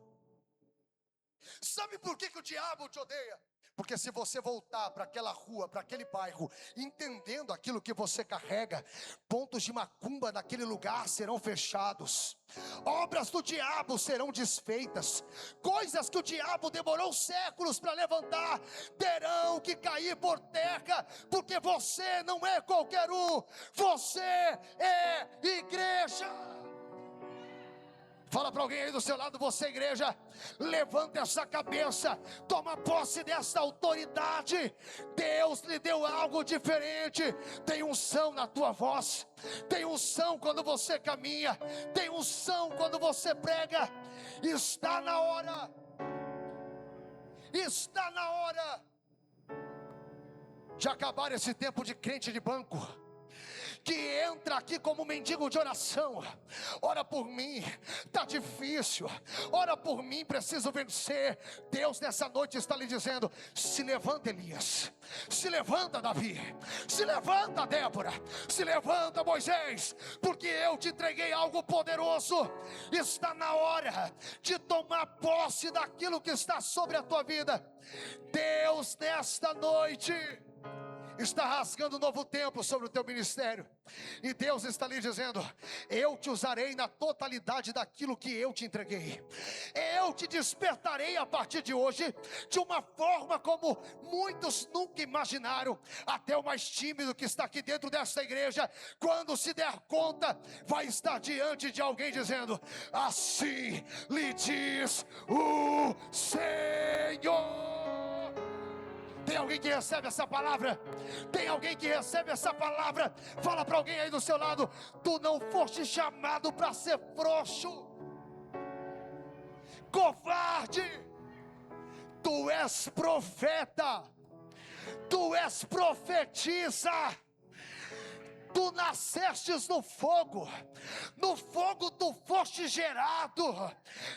Sabe por que o diabo te odeia? Porque se você voltar para aquela rua, para aquele bairro, entendendo aquilo que você carrega, pontos de macumba naquele lugar serão fechados, obras do diabo serão desfeitas, coisas que o diabo demorou séculos para levantar, terão que cair por terra, porque você não é qualquer um, você é igreja. Fala para alguém aí do seu lado: você, igreja, levanta essa cabeça, toma posse dessa autoridade. Deus lhe deu algo diferente. Tem unção na tua voz, tem unção quando você caminha, tem unção quando você prega. Está na hora de acabar esse tempo de crente de banco, que entra aqui como mendigo de oração. Ora por mim, está difícil. Ora por mim, preciso vencer. Deus nessa noite está lhe dizendo: se levanta, Elias. Se levanta, Davi. Se levanta, Débora. Se levanta, Moisés, porque eu te entreguei algo poderoso. Está na hora de tomar posse daquilo que está sobre a tua vida. Deus nesta noite está rasgando um novo tempo sobre o teu ministério. E Deus está lhe dizendo: eu te usarei na totalidade daquilo que eu te entreguei. Eu te despertarei a partir de hoje de uma forma como muitos nunca imaginaram. Até o mais tímido que está aqui dentro desta igreja, quando se der conta, vai estar diante de alguém dizendo: assim lhe diz o Senhor. Tem alguém que recebe essa palavra? Tem alguém que recebe essa palavra? Fala para alguém aí do seu lado: tu não foste chamado para ser frouxo, covarde. Tu és profeta, tu és profetisa. Tu nascestes no fogo tu foste gerado.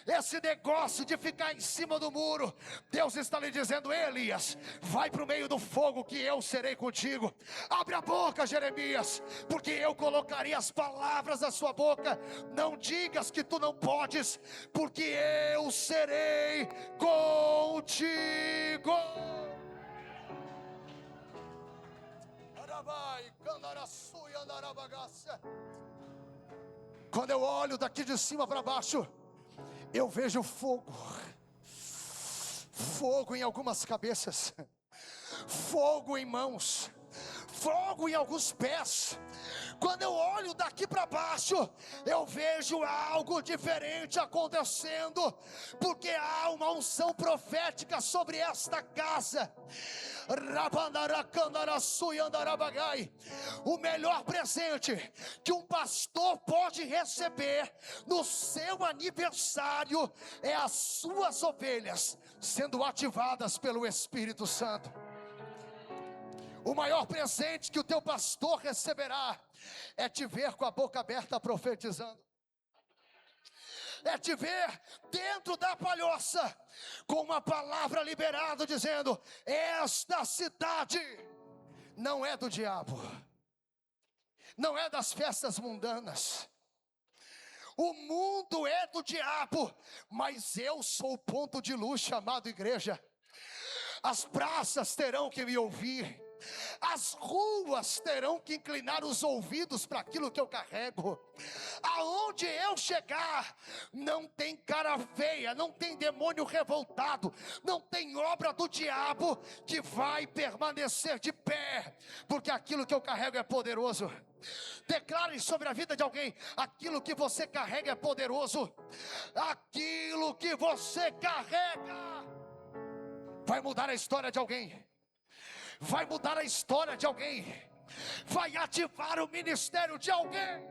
Esse negócio de ficar em cima do muro, Deus está lhe dizendo: Elias, vai para o meio do fogo que eu serei contigo. Abre a boca, Jeremias, porque eu colocarei as palavras na sua boca. Não digas que tu não podes, porque eu serei contigo. Quando eu olho daqui de cima para baixo, eu vejo fogo em algumas cabeças, fogo em mãos, fogo em alguns pés. Quando eu olho daqui para baixo, eu vejo algo diferente acontecendo, porque há uma unção profética sobre esta casa. O melhor presente que um pastor pode receber no seu aniversário é as suas ovelhas sendo ativadas pelo Espírito Santo. O maior presente que o teu pastor receberá é te ver com a boca aberta profetizando. É te ver dentro da palhoça com uma palavra liberada dizendo: esta cidade não é do diabo, não é das festas mundanas. O mundo é do diabo, mas eu sou o ponto de luz chamado igreja. As praças terão que me ouvir, as ruas terão que inclinar os ouvidos para aquilo que eu carrego. Aonde eu chegar, não tem cara feia, não tem demônio revoltado, não tem obra do diabo que vai permanecer de pé, porque aquilo que eu carrego é poderoso. Declare sobre a vida de alguém: aquilo que você carrega é poderoso. Aquilo que você carrega vai mudar a história de alguém. Vai mudar a história de alguém. Vai ativar o ministério de alguém.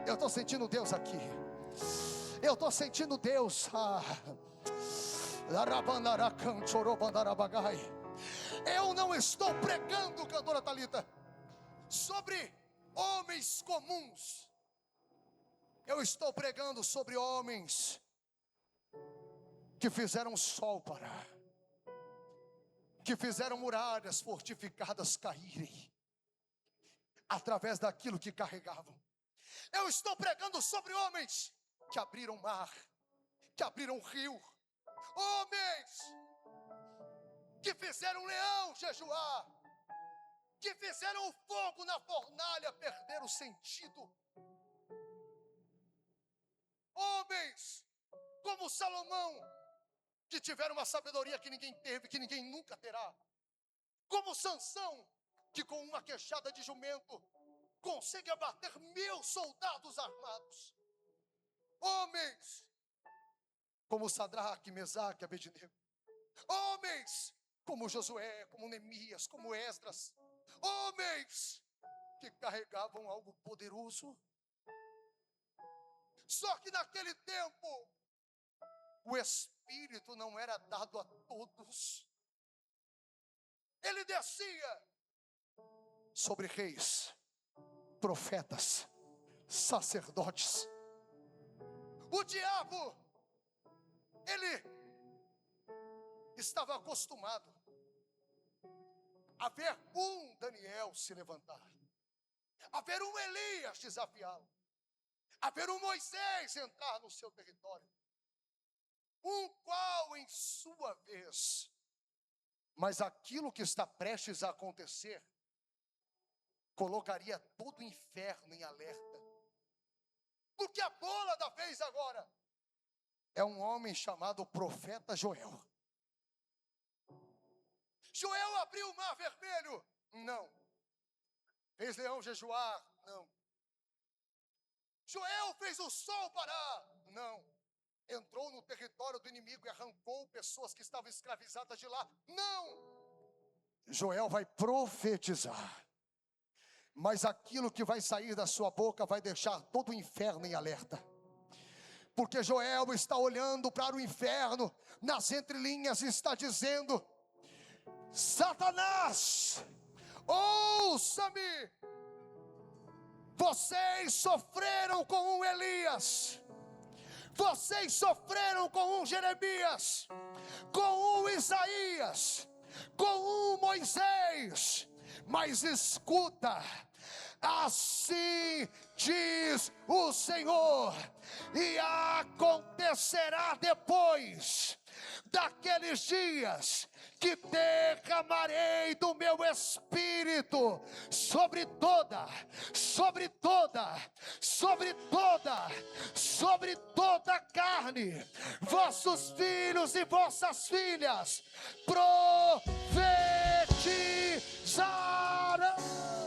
Eu estou sentindo Deus aqui. Eu estou sentindo Deus. Eu não estou pregando, cantora Thalita, sobre homens comuns. Eu estou pregando sobre homens que fizeram sol parar, que fizeram muralhas fortificadas caírem, através daquilo que carregavam. Eu estou pregando sobre homens que abriram mar, que abriram rio, homens que fizeram o leão jejuar, que fizeram o fogo na fornalha perder o sentido. Homens como Salomão, que tiveram uma sabedoria que ninguém teve, que ninguém nunca terá. Como Sansão, que com uma queixada de jumento consegue abater 1000 soldados armados. Homens como Sadraque, Mesaque e Abednego. Homens como Josué, como Neemias, como Esdras. Homens que carregavam algo poderoso. Só que naquele tempo o Espírito não era dado a todos. Ele descia sobre reis, profetas, sacerdotes. O diabo, ele estava acostumado a ver um Daniel se levantar, a ver um Elias desafiá-lo, a ver um Moisés entrar no seu território, um qual em sua vez. Mas aquilo que está prestes a acontecer colocaria todo o inferno em alerta. Porque a bola da vez agora é um homem chamado profeta Joel. Joel abriu o mar vermelho? Não. Fez leão jejuar? Não. Joel fez o sol parar? Não. Entrou no território do inimigo e arrancou pessoas que estavam escravizadas de lá? Não. Joel vai profetizar. Mas aquilo que vai sair da sua boca vai deixar todo o inferno em alerta. Porque Joel está olhando para o inferno, nas entrelinhas está dizendo: Satanás, ouça-me, vocês sofreram com um Elias, vocês sofreram com um Jeremias, com um Isaías, com um Moisés, mas escuta, assim diz o Senhor, e acontecerá depois daqueles dias que derramarei do meu espírito sobre toda a carne. Vossos filhos e vossas filhas profetizarão.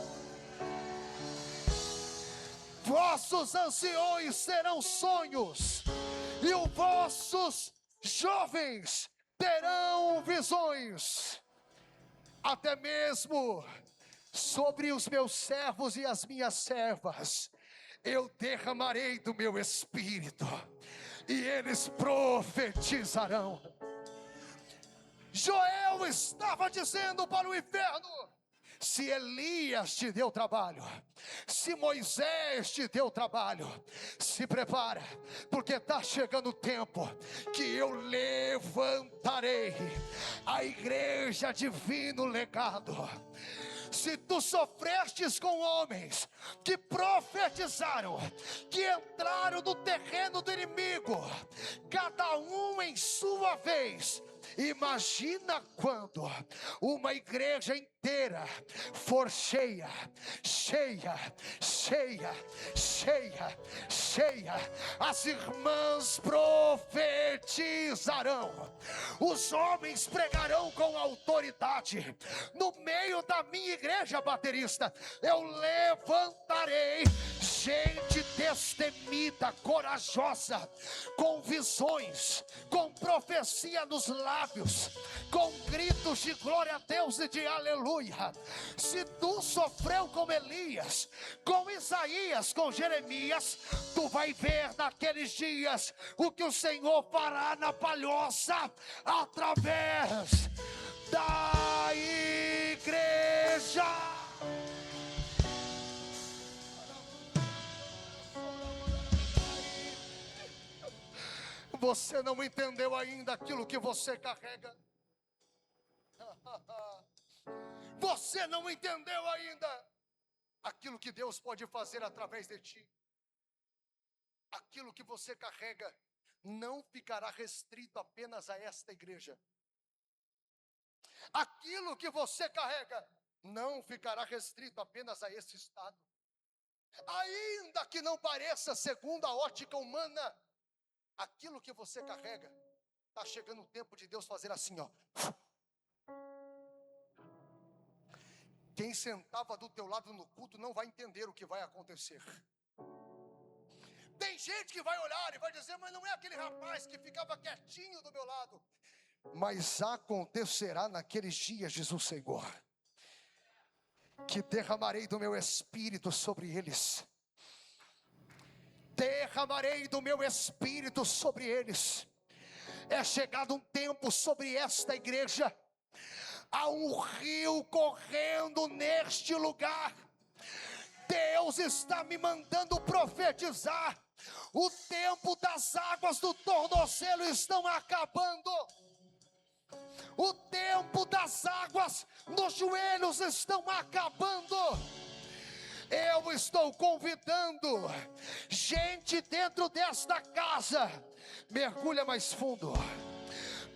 Vossos anciões terão sonhos, e os vossos jovens terão visões. Até mesmo sobre os meus servos e as minhas servas eu derramarei do meu espírito, e eles profetizarão. Joel estava dizendo para o inferno: se Elias te deu trabalho, se Moisés te deu trabalho, se prepara, porque está chegando o tempo que eu levantarei a igreja divino legado. Se tu sofrestes com homens que profetizaram, que entraram no terreno do inimigo, cada um em sua vez, imagina quando uma igreja inteira for cheia, as irmãs profetizarão, os homens pregarão com autoridade. No meio da minha igreja, baterista, eu levantarei gente destemida, corajosa, com visões, com profecia nos lábios, com gritos de glória a Deus e de aleluia. Se tu sofreu com Elias, com Isaías, com Jeremias, tu vai ver naqueles dias o que o Senhor fará na Palhoça através da igreja. Você não entendeu ainda aquilo que você carrega. Você não entendeu ainda aquilo que Deus pode fazer através de ti. Aquilo que você carrega não ficará restrito apenas a esta igreja. Aquilo que você carrega não ficará restrito apenas a este estado. Ainda que não pareça segundo a ótica humana, aquilo que você carrega, está chegando o tempo de Deus fazer assim, ó. Quem sentava do teu lado no culto não vai entender o que vai acontecer. Tem gente que vai olhar e vai dizer: mas não é aquele rapaz que ficava quietinho do meu lado. Mas acontecerá naqueles dias, diz o Senhor, que derramarei do meu espírito sobre eles. Derramarei do meu espírito sobre eles. É chegado um tempo sobre esta igreja Há um rio correndo neste lugar. Deus está me mandando profetizar. O tempo das águas do tornozelo estão acabando. O tempo das águas nos joelhos estão acabando. Eu estou convidando gente dentro desta casa. Mergulha mais fundo.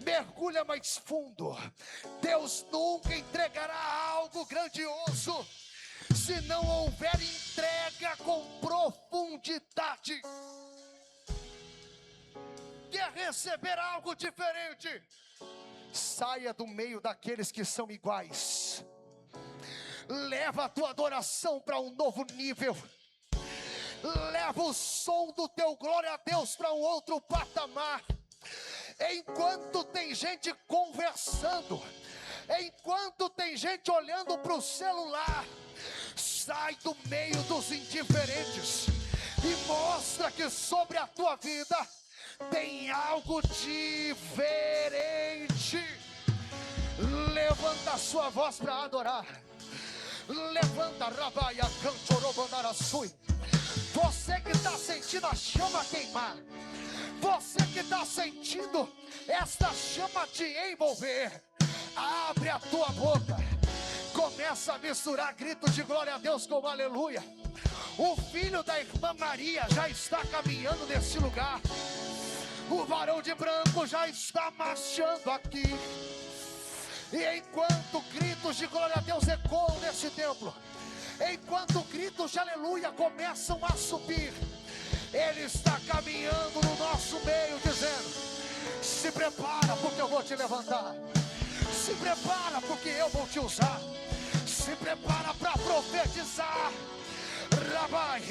Mergulha mais fundo. Deus nunca entregará algo grandioso se não houver entrega com profundidade. Quer receber algo diferente? Saia do meio daqueles que são iguais. Leva a tua adoração para um novo nível. Leva o som do teu glória a Deus para um outro patamar. Enquanto tem gente conversando, enquanto tem gente olhando para o celular, sai do meio dos indiferentes e mostra que sobre a tua vida tem algo diferente. Levanta a sua voz para adorar. Levanta, rabaia, cantorobandaraçui. Você que está sentindo a chama queimar, você que está sentindo esta chama te envolver, abre a tua boca, começa a misturar gritos de glória a Deus com aleluia. O filho da irmã Maria já está caminhando nesse lugar. O varão de branco já está marchando aqui. E enquanto gritos de glória a Deus ecoam nesse templo, enquanto gritos de aleluia começam a subir, Ele está caminhando no nosso meio dizendo: se prepara porque eu vou te levantar. Se prepara porque eu vou te usar. Se prepara para profetizar. Rabai,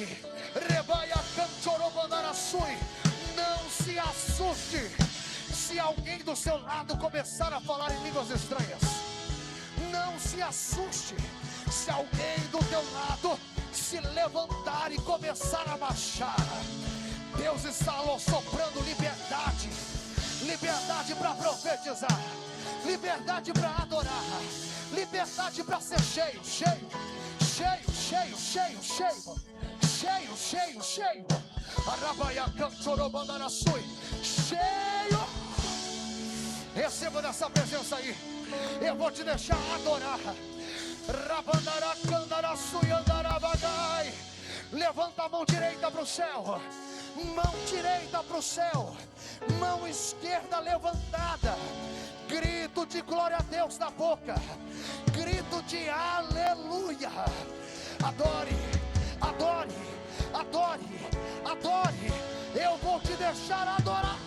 rebaia, cantorobandaraçui. Não se assuste se alguém do seu lado começar a falar em línguas estranhas. Não se assuste se alguém do teu lado se levantar e começar a marchar. Deus está soprando liberdade. Liberdade para profetizar. Liberdade para adorar. Liberdade para ser cheio, cheio, cheio, cheio, cheio, cheio, cheio, cheio, cheio. Arabaia, cantorobandaraçui. Cheio. Receba dessa presença aí. Eu vou te deixar adorar. Levanta a mão direita para o céu. Mão direita para o céu. Mão esquerda levantada. Grito de glória a Deus na boca. Grito de aleluia. Adore, adore, adore, adore. Eu vou te deixar adorar.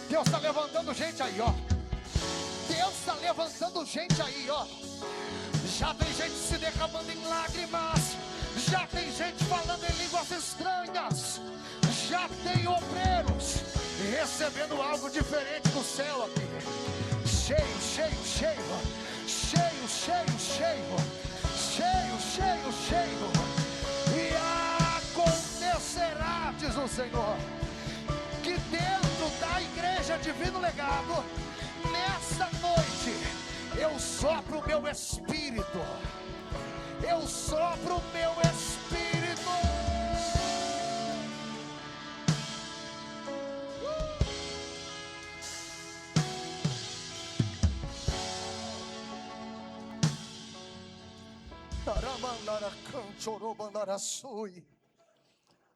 Deus está levantando gente aí, ó. Deus está levantando gente aí, ó. Já tem gente se derramando em lágrimas. Já tem gente falando em línguas estranhas. Já tem obreiros recebendo algo diferente do céu aqui. Cheio, cheio, cheio. Cheio, cheio, cheio. Cheio, cheio, cheio. E acontecerá, diz o Senhor, que dentro da igreja Divino Legado, nessa noite, eu sopro o meu espírito. Eu sopro o meu espírito.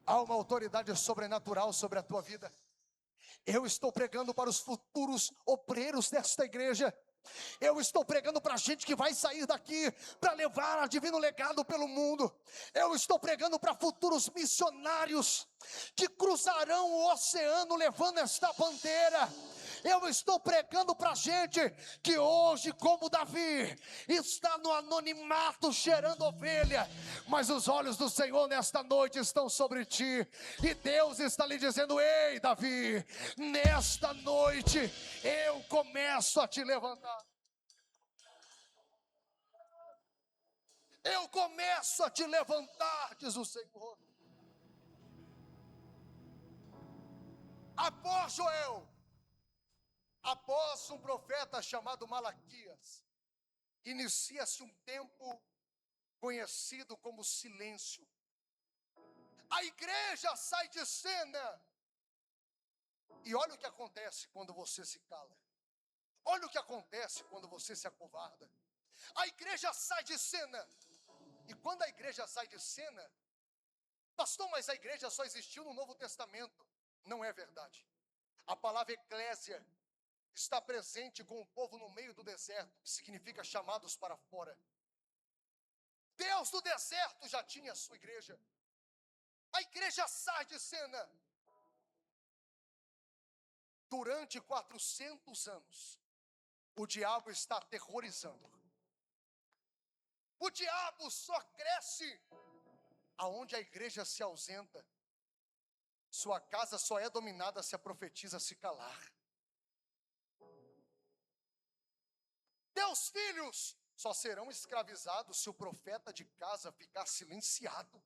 Há uma autoridade sobrenatural sobre a tua vida. Eu estou pregando para os futuros obreiros desta igreja. Eu estou pregando para a gente que vai sair daqui para levar a Divino Legado pelo mundo. Eu estou pregando para futuros missionários que cruzarão o oceano levando esta bandeira. Eu estou pregando para gente que hoje, como Davi, está no anonimato cheirando ovelha, mas os olhos do Senhor nesta noite estão sobre ti, e Deus está lhe dizendo: ei Davi, nesta noite eu começo a te levantar. Eu começo a te levantar, diz o Senhor. Após Joel, após um profeta chamado Malaquias, inicia-se um tempo conhecido como silêncio. A igreja sai de cena. E olha o que acontece quando você se cala. Olha o que acontece quando você se acovarda. A igreja sai de cena. E quando a igreja sai de cena, pastor, mas a igreja só existiu no Novo Testamento. Não é verdade. A palavra eclésia está presente com o povo no meio do deserto, que significa chamados para fora. Deus do deserto já tinha a sua igreja. A igreja sai de cena. Durante 400 anos, o diabo está aterrorizando. O diabo só cresce aonde a igreja se ausenta. Sua casa só é dominada se a profetisa se calar. Teus filhos só serão escravizados se o profeta de casa ficar silenciado.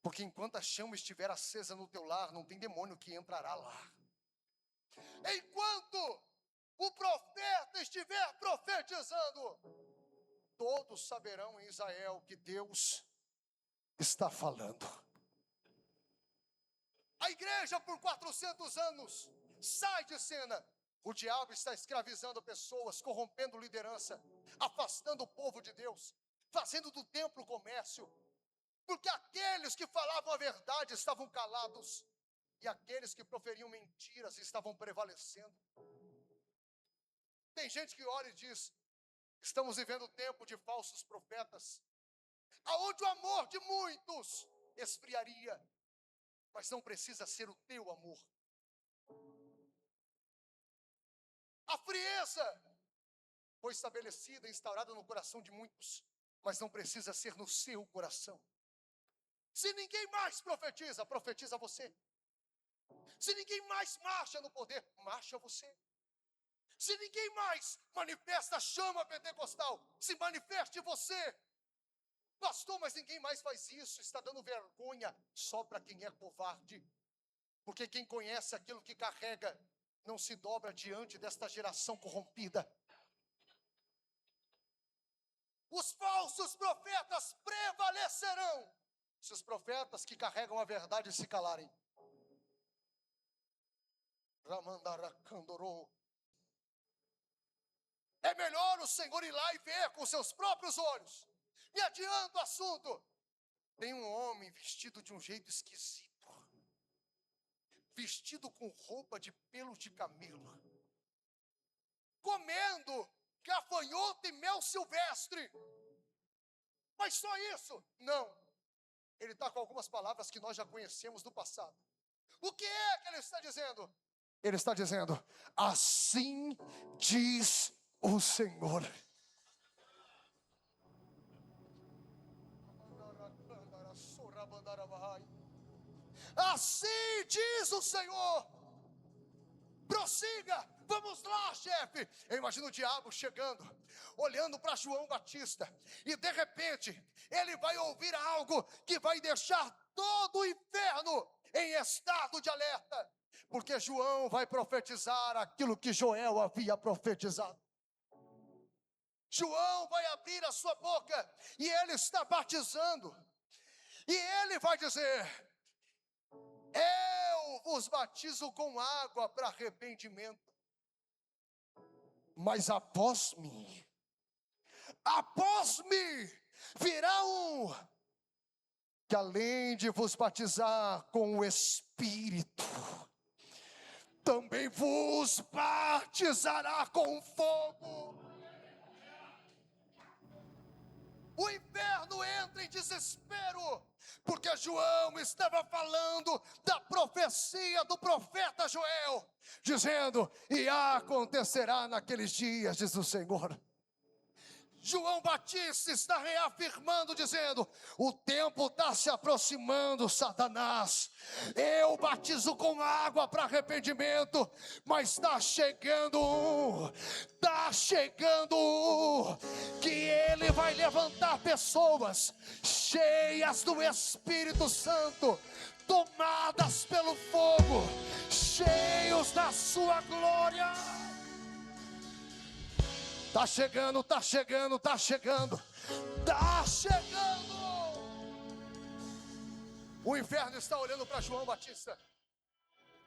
Porque enquanto a chama estiver acesa no teu lar, não tem demônio que entrará lá. Enquanto o profeta estiver profetizando, todos saberão em Israel que Deus está falando. A igreja por 400 anos sai de cena. O diabo está escravizando pessoas, corrompendo liderança, afastando o povo de Deus, fazendo do templo comércio. Porque aqueles que falavam a verdade estavam calados. E aqueles que proferiam mentiras estavam prevalecendo. Tem gente que olha e diz: estamos vivendo tempo de falsos profetas, aonde o amor de muitos esfriaria. Mas não precisa ser o teu amor. A frieza foi estabelecida, instaurada no coração de muitos, mas não precisa ser no seu coração. Se ninguém mais profetiza, profetiza você. Se ninguém mais marcha no poder, marcha você. Se ninguém mais manifesta a chama pentecostal, se manifeste você. Pastor, mas ninguém mais faz isso, está dando vergonha só para quem é covarde. Porque quem conhece aquilo que carrega, não se dobra diante desta geração corrompida. Os falsos profetas prevalecerão se os profetas que carregam a verdade se calarem. É melhor o Senhor ir lá e ver com seus próprios olhos. Me adianta o assunto. Tem um homem vestido de um jeito esquisito, vestido com roupa de pelo de camelo, comendo gafanhoto e mel silvestre. Mas só isso? Não. Ele está com algumas palavras que nós já conhecemos do passado. O que é que ele está dizendo? Ele está dizendo: assim diz o Senhor. Assim diz o Senhor. Prossiga, vamos lá, chefe. Eu imagino o diabo chegando, olhando para João Batista, e de repente ele vai ouvir algo que vai deixar todo o inferno em estado de alerta, porque João vai profetizar aquilo que Joel havia profetizado. João vai abrir a sua boca e ele está batizando, e ele vai dizer: eu vos batizo com água para arrependimento, mas após mim virá um que, além de vos batizar com o Espírito, também vos batizará com fogo. O inferno entra em desespero, porque João estava falando da profecia do profeta Joel, dizendo: e acontecerá naqueles dias, diz o Senhor. João Batista está reafirmando, dizendo: o tempo está se aproximando, Satanás. Eu batizo com água para arrependimento, mas está chegando que ele vai levantar pessoas cheias do Espírito Santo, tomadas pelo fogo, cheios da sua glória. Está chegando, está chegando, está chegando, está chegando. O inferno está olhando para João Batista,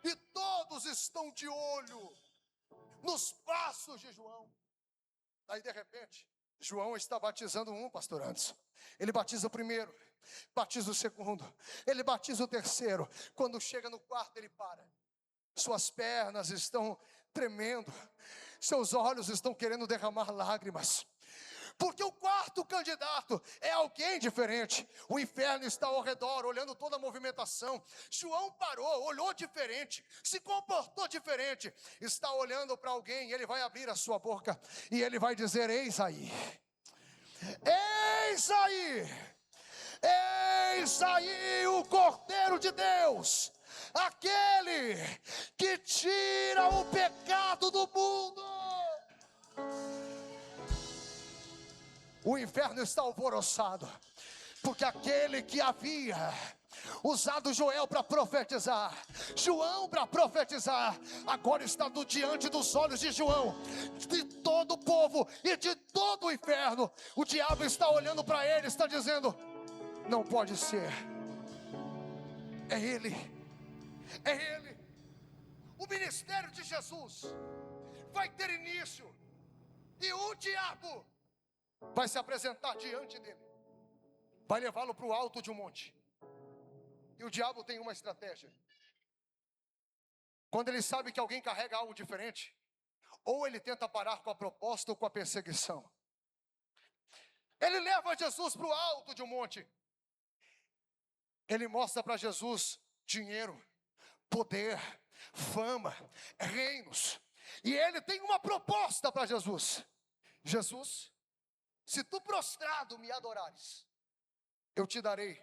e todos estão de olho nos passos de João. Aí de repente, João está batizando pastor Anderson. Ele batiza o primeiro, batiza o segundo, ele batiza o terceiro. Quando chega no quarto, ele para. Suas pernas estão tremendo, seus olhos estão querendo derramar lágrimas, porque o quarto candidato é alguém diferente. O inferno está ao redor, olhando toda a movimentação. João parou, olhou diferente, se comportou diferente, está olhando para alguém. Ele vai abrir a sua boca e ele vai dizer: eis aí, eis aí, eis aí o Cordeiro de Deus, aquele que tira o pecado do mundo. O inferno está alvoroçado, porque aquele que havia usado Joel para profetizar, João para profetizar, agora está diante dos olhos de João, de todo o povo e de todo o inferno. O diabo está olhando para ele, está dizendo: não pode ser, é ele, é ele. O ministério de Jesus vai ter início, e o diabo vai se apresentar diante dele, vai levá-lo para o alto de um monte. E o diabo tem uma estratégia. Quando ele sabe que alguém carrega algo diferente, ou ele tenta parar com a proposta ou com a perseguição. Ele leva Jesus para o alto de um monte. Ele mostra para Jesus dinheiro, poder, fama, reinos. E ele tem uma proposta para Jesus: Jesus, se tu prostrado me adorares, eu te darei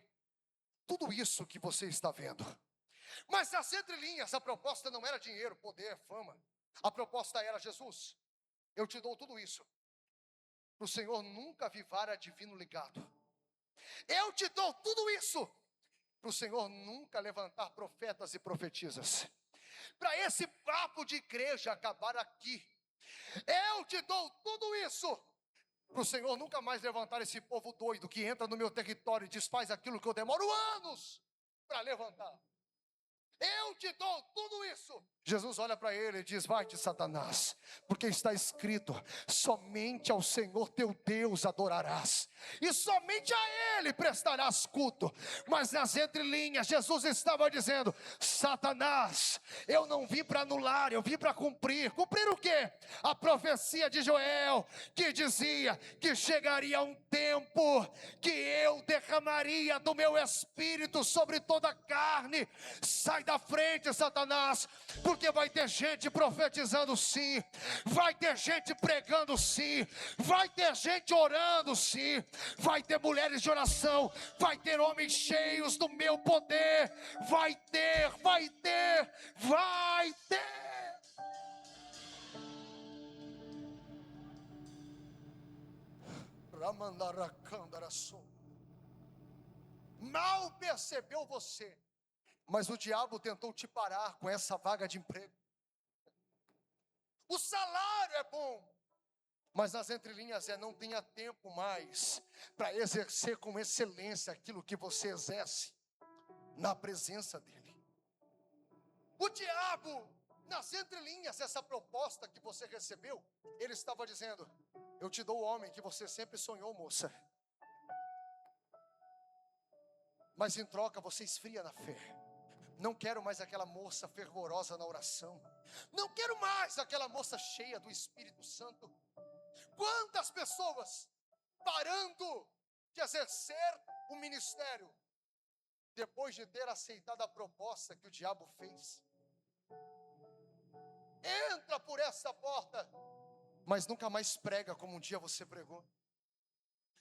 tudo isso que você está vendo. Mas nas entrelinhas, a proposta não era dinheiro, poder, fama. A proposta era: Jesus, eu te dou tudo isso, para o Senhor nunca avivar divino ligado. Eu te dou tudo isso, para o Senhor nunca levantar profetas e profetisas. Para esse papo de igreja acabar aqui. Eu te dou tudo isso, para o Senhor nunca mais levantar esse povo doido que entra no meu território e desfaz aquilo que eu demoro anos para levantar. Eu te dou tudo isso. Jesus olha para ele e diz: vai-te, Satanás, porque está escrito: somente ao Senhor teu Deus adorarás, e somente a Ele prestarás culto. Mas nas entrelinhas, Jesus estava dizendo: Satanás, eu não vim para anular, eu vim para cumprir. Cumprir o quê? A profecia de Joel, que dizia que chegaria um tempo que eu derramaria do meu espírito sobre toda a carne. Sai da frente, Satanás, porque vai ter gente profetizando sim, vai ter gente pregando sim, vai ter gente orando sim, vai ter mulheres de oração, vai ter homens cheios do meu poder, vai ter. Mal percebeu você, mas o diabo tentou te parar com essa vaga de emprego. O salário é bom, mas nas entrelinhas não tenha tempo mais para exercer com excelência aquilo que você exerce na presença dele. O diabo, nas entrelinhas, essa proposta que você recebeu, ele estava dizendo: eu te dou o homem que você sempre sonhou, moça, mas em troca você esfria na fé. Não quero mais aquela moça fervorosa na oração, não quero mais aquela moça cheia do Espírito Santo. Quantas pessoas parando de exercer o ministério depois de ter aceitado a proposta que o diabo fez? Entra por essa porta, mas nunca mais prega como um dia você pregou.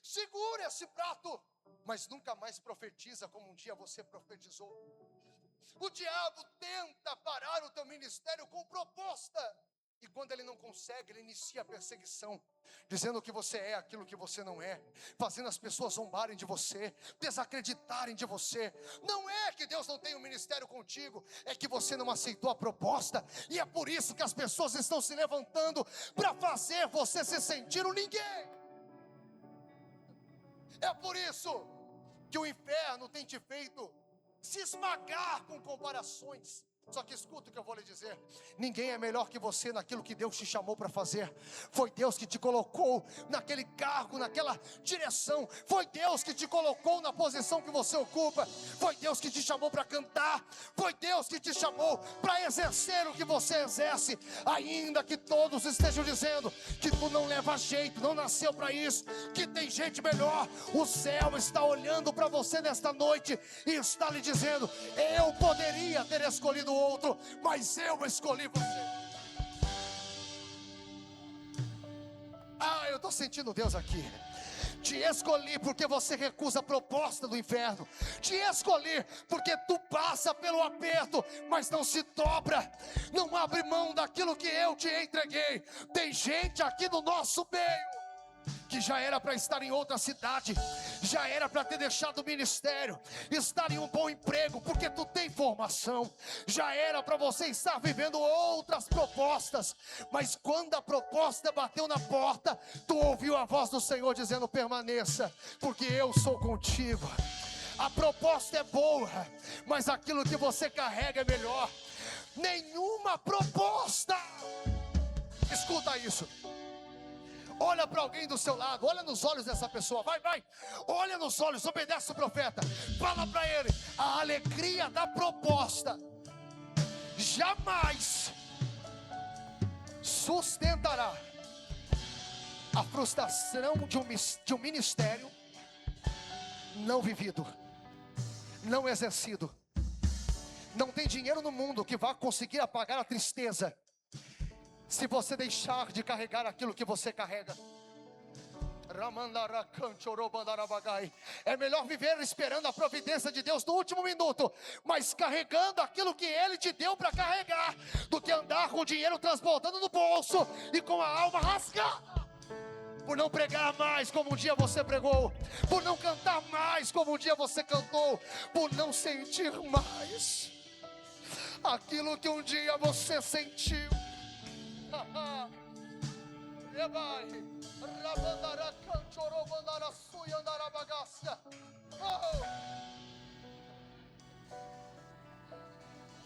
Segura esse prato, mas nunca mais profetiza como um dia você profetizou. O diabo tenta parar o teu ministério com proposta, E quando ele não consegue, ele inicia a perseguição, dizendo que você é aquilo que você não é, fazendo as pessoas zombarem de você, desacreditarem de você. Não é que Deus não tem um ministério contigo, é que você não aceitou a proposta, e é por isso que as pessoas estão se levantando para fazer você se sentir um ninguém. É por isso que o inferno tem te feito se esmagar com comparações. Só que escuta o que eu vou lhe dizer: ninguém é melhor que você naquilo que Deus te chamou para fazer. Foi Deus que te colocou naquele cargo, naquela direção. Foi Deus que te colocou na posição que você ocupa. Foi Deus que te chamou para cantar. Foi Deus que te chamou para exercer o que você exerce. Ainda que todos estejam dizendo que tu não leva jeito, não nasceu para isso, que tem gente melhor, o céu está olhando para você nesta noite e está lhe dizendo: eu poderia ter escolhido outro, mas eu escolhi você. Eu estou sentindo Deus aqui. Te escolhi porque você recusa a proposta do inferno. Te escolhi porque tu passa pelo aperto, mas não se dobra, não abre mão daquilo que eu te entreguei. Tem gente aqui no nosso meio que já era para estar em outra cidade, já era para ter deixado o ministério, estar em um bom emprego, porque tu tem formação, já era para você estar vivendo outras propostas, mas quando a proposta bateu na porta, tu ouviu a voz do Senhor dizendo: permaneça, porque eu sou contigo. A proposta é boa, mas aquilo que você carrega é melhor. Nenhuma proposta, escuta isso. Olha para alguém do seu lado, olha nos olhos dessa pessoa, vai, olha nos olhos, obedece o profeta, fala para ele: a alegria da proposta jamais sustentará a frustração de um ministério não vivido, não exercido. Não tem dinheiro no mundo que vá conseguir apagar a tristeza se você deixar de carregar aquilo que você carrega. É melhor viver esperando a providência de Deus no último minuto, mas carregando aquilo que Ele te deu para carregar, do que andar com o dinheiro transbordando no bolso e com a alma rasgada, por não pregar mais como um dia você pregou, por não cantar mais como um dia você cantou, por não sentir mais aquilo que um dia você sentiu.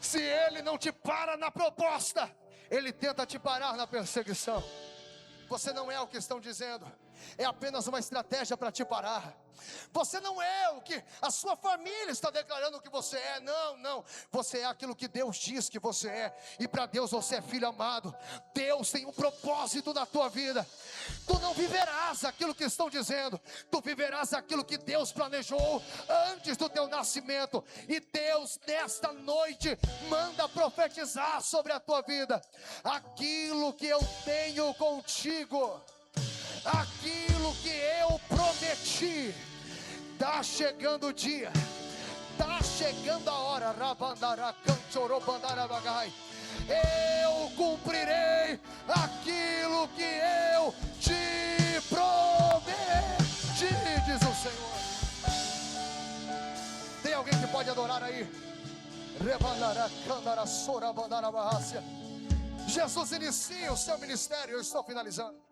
Se ele não te para na proposta, ele tenta te parar na perseguição. Você não é o que estão dizendo, é apenas uma estratégia para te parar. Você não é o que a sua família está declarando que você é. Não, você é aquilo que Deus diz que você é. E para Deus você é filho amado. Deus tem um propósito na tua vida. Tu não viverás aquilo que estão dizendo, tu viverás aquilo que Deus planejou antes do teu nascimento. E Deus nesta noite manda profetizar sobre a tua vida: aquilo que eu tenho contigo, aquilo que eu prometi, está chegando o dia, está chegando a hora. Eu cumprirei aquilo que eu te prometi, diz o Senhor. Tem alguém que pode adorar aí? Jesus inicia o seu ministério. Eu estou finalizando.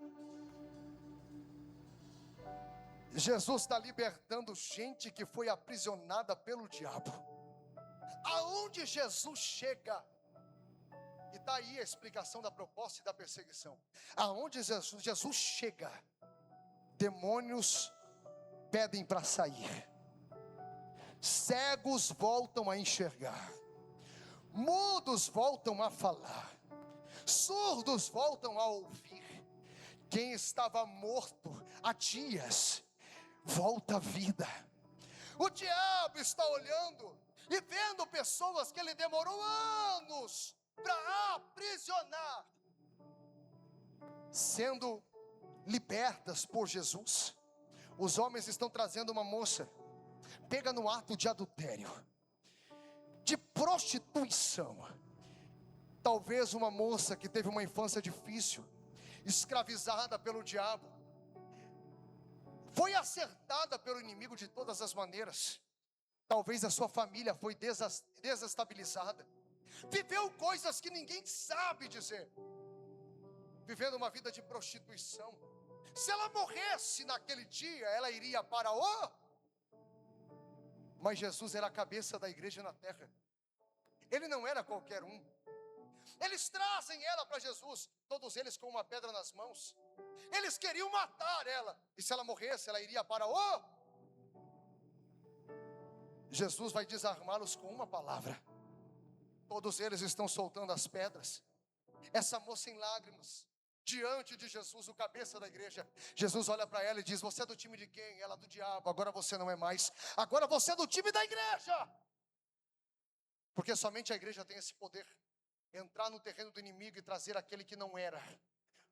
Jesus está libertando gente que foi aprisionada pelo diabo. Aonde Jesus chega, e está aí a explicação da proposta e da perseguição. Aonde Jesus chega, demônios pedem para sair, cegos voltam a enxergar, mudos voltam a falar, surdos voltam a ouvir. Quem estava morto há dias volta à vida. O diabo está olhando e vendo pessoas que ele demorou anos para aprisionar, sendo libertas por Jesus. Os homens estão trazendo uma moça pega no ato de adultério, de prostituição, Talvez uma moça que teve uma infância difícil, escravizada pelo diabo, foi acertada pelo inimigo de todas as maneiras. Talvez a sua família foi desestabilizada, viveu coisas que ninguém sabe dizer, vivendo uma vida de prostituição. Se ela morresse naquele dia, ela iria para o... Mas Jesus era a cabeça da igreja na terra. Ele não era qualquer um. Eles trazem ela para Jesus, todos eles com uma pedra nas mãos. Eles queriam matar ela, e se ela morresse, ela iria para o... Jesus vai desarmá-los com uma palavra. Todos eles estão soltando as pedras. Essa moça em lágrimas, diante de Jesus, o cabeça da igreja. Jesus olha para ela e diz: você é do time de quem? Ela do diabo. Agora você não é mais. Agora você é do time da igreja. Porque somente a igreja tem esse poder. Entrar no terreno do inimigo e trazer aquele que não era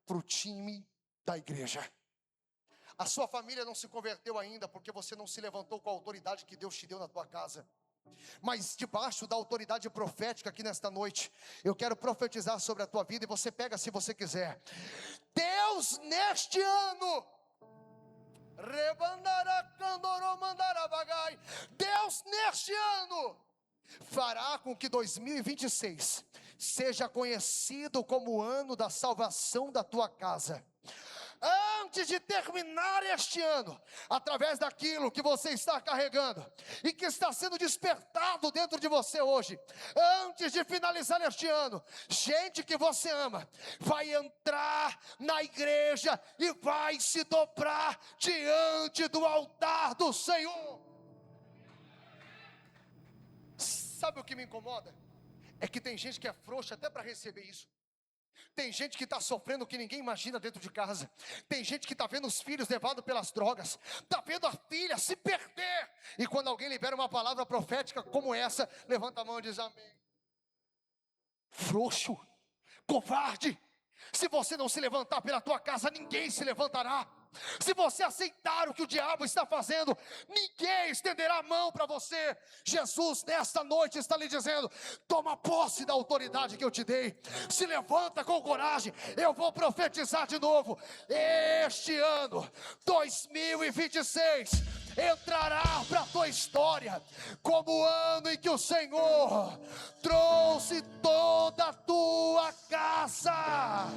para o time da igreja. A sua família não se converteu ainda porque você não se levantou com a autoridade que Deus te deu na tua casa. Mas debaixo da autoridade profética aqui nesta noite, eu quero profetizar sobre a tua vida, e você pega se você quiser. Deus neste ano, Deus neste ano fará com que 2026 seja conhecido como o ano da salvação da tua casa. Antes de terminar este ano, através daquilo que você está carregando e que está sendo despertado dentro de você hoje, antes de finalizar este ano, gente que você ama vai entrar na igreja e vai se dobrar diante do altar do Senhor. Sabe o que me incomoda? É que tem gente que é frouxa até para receber isso. Tem gente que está sofrendo o que ninguém imagina dentro de casa. Tem gente que está vendo os filhos levados pelas drogas, está vendo a filha se perder. E quando alguém libera uma palavra profética como essa, levanta a mão e diz amém. Frouxo, covarde. Se você não se levantar pela tua casa, ninguém se levantará. Se você aceitar o que o diabo está fazendo, ninguém estenderá a mão para você. Jesus nesta noite está lhe dizendo: toma posse da autoridade que eu te dei, se levanta com coragem. Eu vou profetizar de novo. Este ano 2026 entrará para a tua história como o ano em que o Senhor trouxe toda a tua casa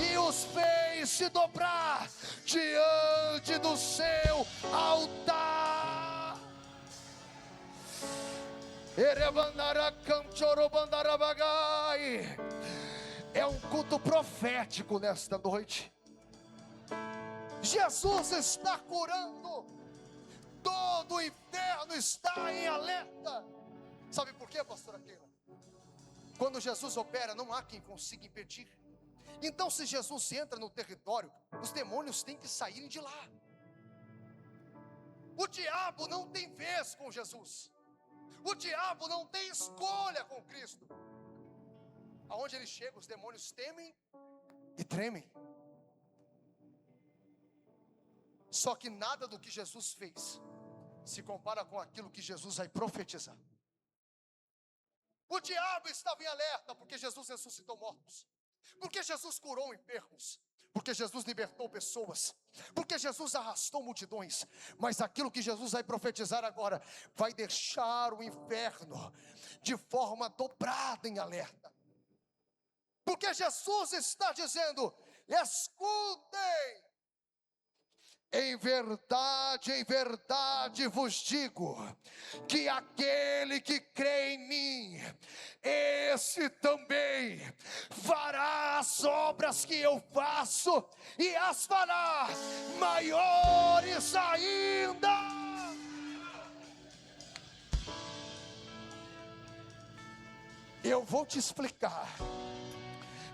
e os fez se dobrar diante do seu altar. É um culto profético nesta noite. Jesus está curando. Todo o inferno está em alerta. Sabe por quê, pastora Keila? Quando Jesus opera, não há quem consiga impedir. Então, se Jesus entra no território, os demônios têm que saírem de lá. O diabo não tem vez com Jesus. O diabo não tem escolha com Cristo. Aonde ele chega, os demônios temem e tremem. Só que nada do que Jesus fez se compara com aquilo que Jesus vai profetizar. O diabo estava em alerta porque Jesus ressuscitou mortos, porque Jesus curou enfermos, porque Jesus libertou pessoas, porque Jesus arrastou multidões. Mas aquilo que Jesus vai profetizar agora vai deixar o inferno de forma dobrada em alerta. Porque Jesus está dizendo: escutem, em verdade vos digo, que aquele que crê em mim, esse também fará as obras que eu faço, e as fará maiores ainda. Eu vou te explicar.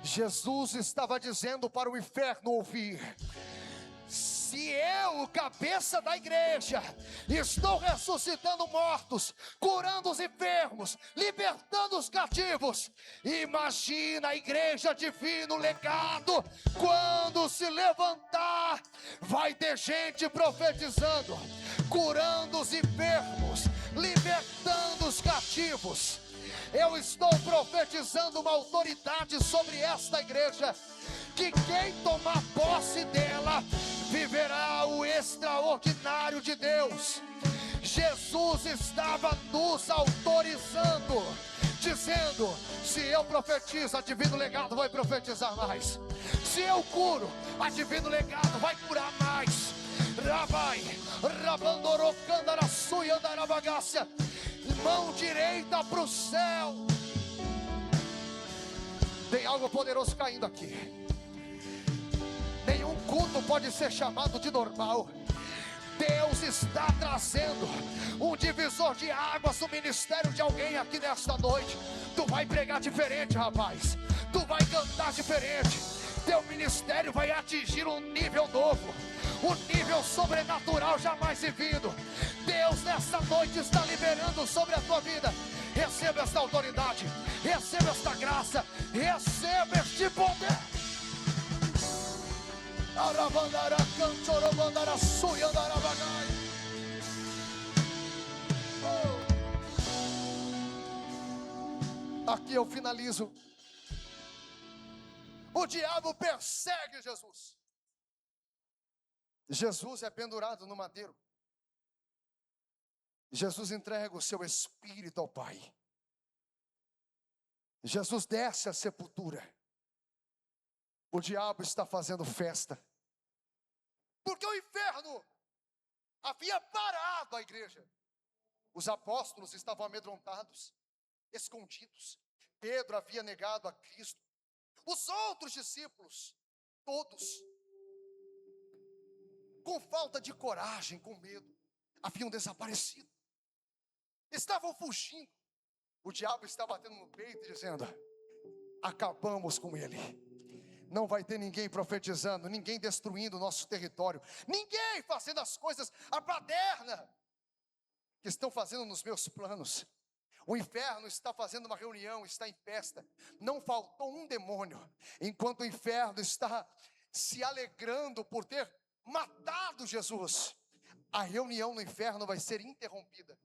Jesus estava dizendo para o inferno ouvir: se eu, cabeça da igreja, estou ressuscitando mortos, curando os enfermos, libertando os cativos, imagina a igreja Divino Legado, quando se levantar, vai ter gente profetizando, curando os enfermos, libertando os cativos. Eu estou profetizando uma autoridade sobre esta igreja, que quem tomar posse dela viverá o extraordinário de Deus. Jesus estava nos autorizando, dizendo: se eu profetizo, a Divino Legado vai profetizar mais. Se eu curo, a Divino Legado vai curar mais. Rabai, rabandorocandaraçuia andarabagacia, mão direita para o céu. Tem algo poderoso caindo aqui. Nenhum culto pode ser chamado de normal. Deus está trazendo um divisor de águas no ministério de alguém aqui nesta noite. Tu vai pregar diferente, rapaz. Tu vai cantar diferente. Teu ministério vai atingir um nível novo, um nível sobrenatural jamais vivido. Deus nesta noite está liberando sobre a tua vida. Receba esta autoridade, receba esta graça, receba este poder. Aqui eu finalizo. O diabo persegue Jesus. Jesus é pendurado no madeiro. Jesus entrega o seu espírito ao Pai. Jesus desce à sepultura. O diabo está fazendo festa, porque o inferno havia parado a igreja. Os apóstolos estavam amedrontados, escondidos. Pedro havia negado a Cristo. Os outros discípulos, todos, com falta de coragem, com medo, haviam desaparecido. Estavam fugindo. O diabo está batendo no peito e dizendo: acabamos com ele. Não vai ter ninguém profetizando, ninguém destruindo o nosso território, ninguém fazendo as coisas à baderna que estão fazendo nos meus planos. O inferno está fazendo uma reunião, está em festa. Não faltou um demônio. Enquanto o inferno está se alegrando por ter matado Jesus, a reunião no inferno vai ser interrompida.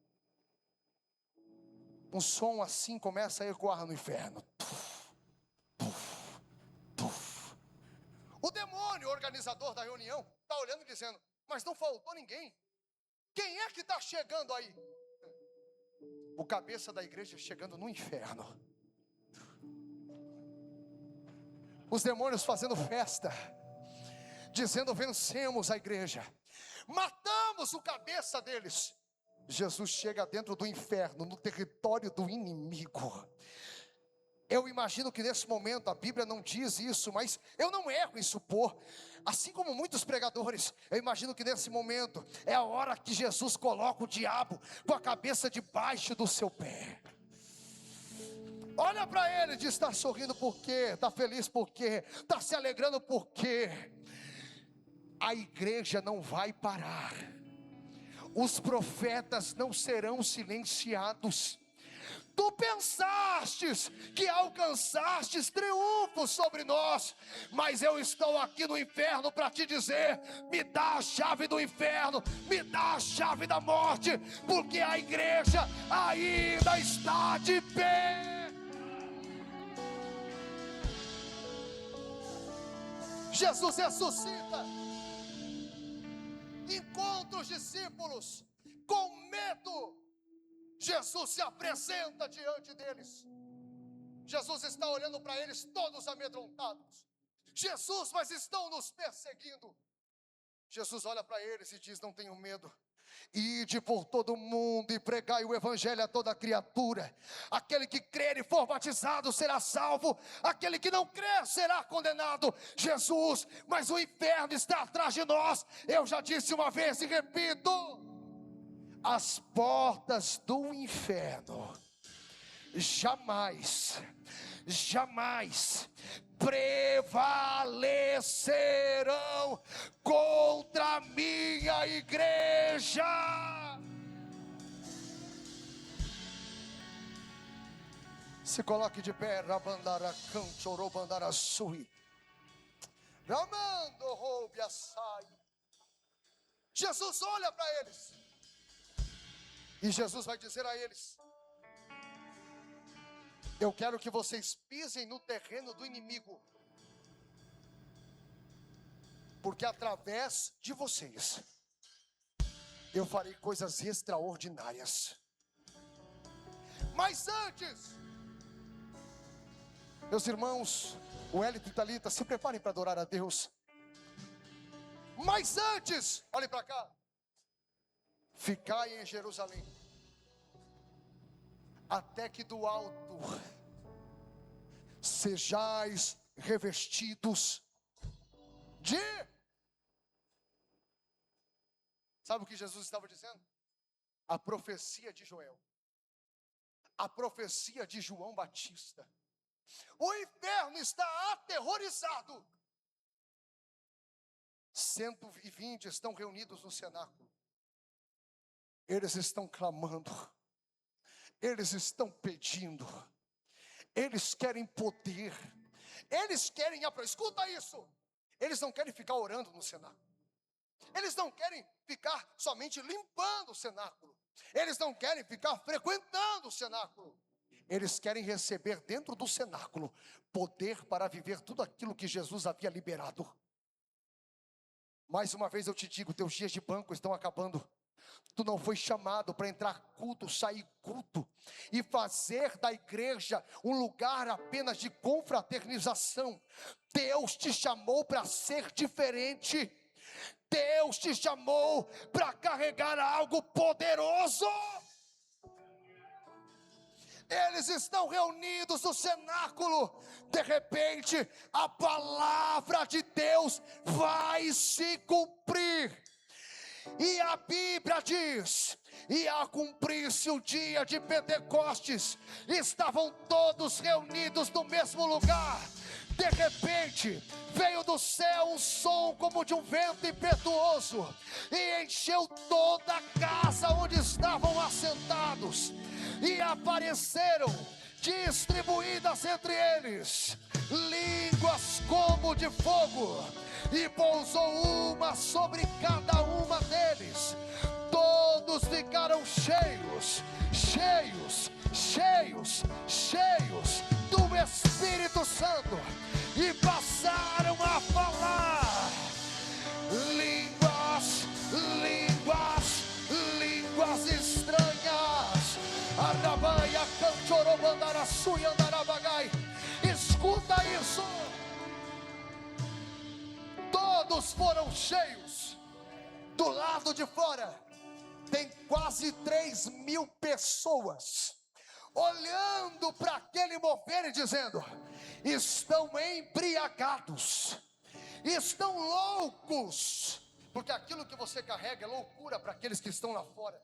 Um som assim começa a ecoar no inferno. O demônio organizador da reunião está olhando e dizendo: mas não faltou ninguém. Quem é que está chegando aí? O cabeça da igreja chegando no inferno. Os demônios fazendo festa, dizendo: vencemos a igreja, matamos o cabeça deles. Jesus chega dentro do inferno, no território do inimigo. Eu imagino que nesse momento, a Bíblia não diz isso, mas eu não erro em supor, assim como muitos pregadores, eu imagino que nesse momento é a hora que Jesus coloca o diabo com a cabeça debaixo do seu pé. Olha para ele e diz: está sorrindo por quê? Está feliz por quê? Está se alegrando por quê? A igreja não vai parar. Os profetas não serão silenciados. Tu pensastes que alcançastes triunfo sobre nós, mas eu estou aqui no inferno para te dizer: me dá a chave do inferno, me dá a chave da morte, porque a igreja ainda está de pé. Jesus ressuscita, encontra os discípulos com medo. Jesus se apresenta diante deles. Jesus está olhando para eles todos amedrontados. Jesus, mas estão nos perseguindo. Jesus olha para eles e diz: não tenham medo. Ide por todo o mundo e pregai o evangelho a toda criatura. Aquele que crer e for batizado será salvo, aquele que não crer será condenado. Jesus, mas o inferno está atrás de nós. Eu já disse uma vez e repito: as portas do inferno jamais prevalecerão contra a minha igreja. Se coloque de pé. Rabandara canchorobandara sui. Ramando roube a sai. Jesus olha para eles. E Jesus vai dizer a eles: eu quero que vocês pisem no terreno do inimigo, porque através de vocês eu farei coisas extraordinárias. Mas antes, meus irmãos, o Hélito e Thalita, se preparem para adorar a Deus. Mas antes, olhem para cá, ficai em Jerusalém, até que do alto sejais revestidos de... Sabe o que Jesus estava dizendo? A profecia de Joel, a profecia de João Batista. O inferno está aterrorizado. 120 estão reunidos no cenáculo. Eles estão clamando, eles estão pedindo, eles querem poder, eles querem escuta isso, eles não querem ficar orando no cenáculo, eles não querem ficar somente limpando o cenáculo, eles não querem ficar frequentando o cenáculo, eles querem receber dentro do cenáculo poder para viver tudo aquilo que Jesus havia liberado. Mais uma vez eu te digo, teus dias de banco estão acabando. Tu não foi chamado para entrar culto, sair culto e fazer da igreja um lugar apenas de confraternização. Deus te chamou para ser diferente. Deus te chamou para carregar algo poderoso. Eles estão reunidos no cenáculo. De repente, a palavra de Deus vai se cumprir. E a Bíblia diz: e a cumprir-se o dia de Pentecostes, estavam todos reunidos no mesmo lugar. De repente, veio do céu um som como de um vento impetuoso, e encheu toda a casa onde estavam assentados. E apareceram, distribuídas entre eles, línguas como de fogo, e pousou uma sobre cada uma deles. Todos ficaram cheios do Espírito Santo, e passaram a falar línguas estranhas. Arabaia, canchorobandaraçu e andarabagai. Escuta isso. Todos foram cheios. Do lado de fora tem quase 3.000 pessoas olhando para aquele mover e dizendo: estão embriagados, estão loucos, porque aquilo que você carrega é loucura para aqueles que estão lá fora,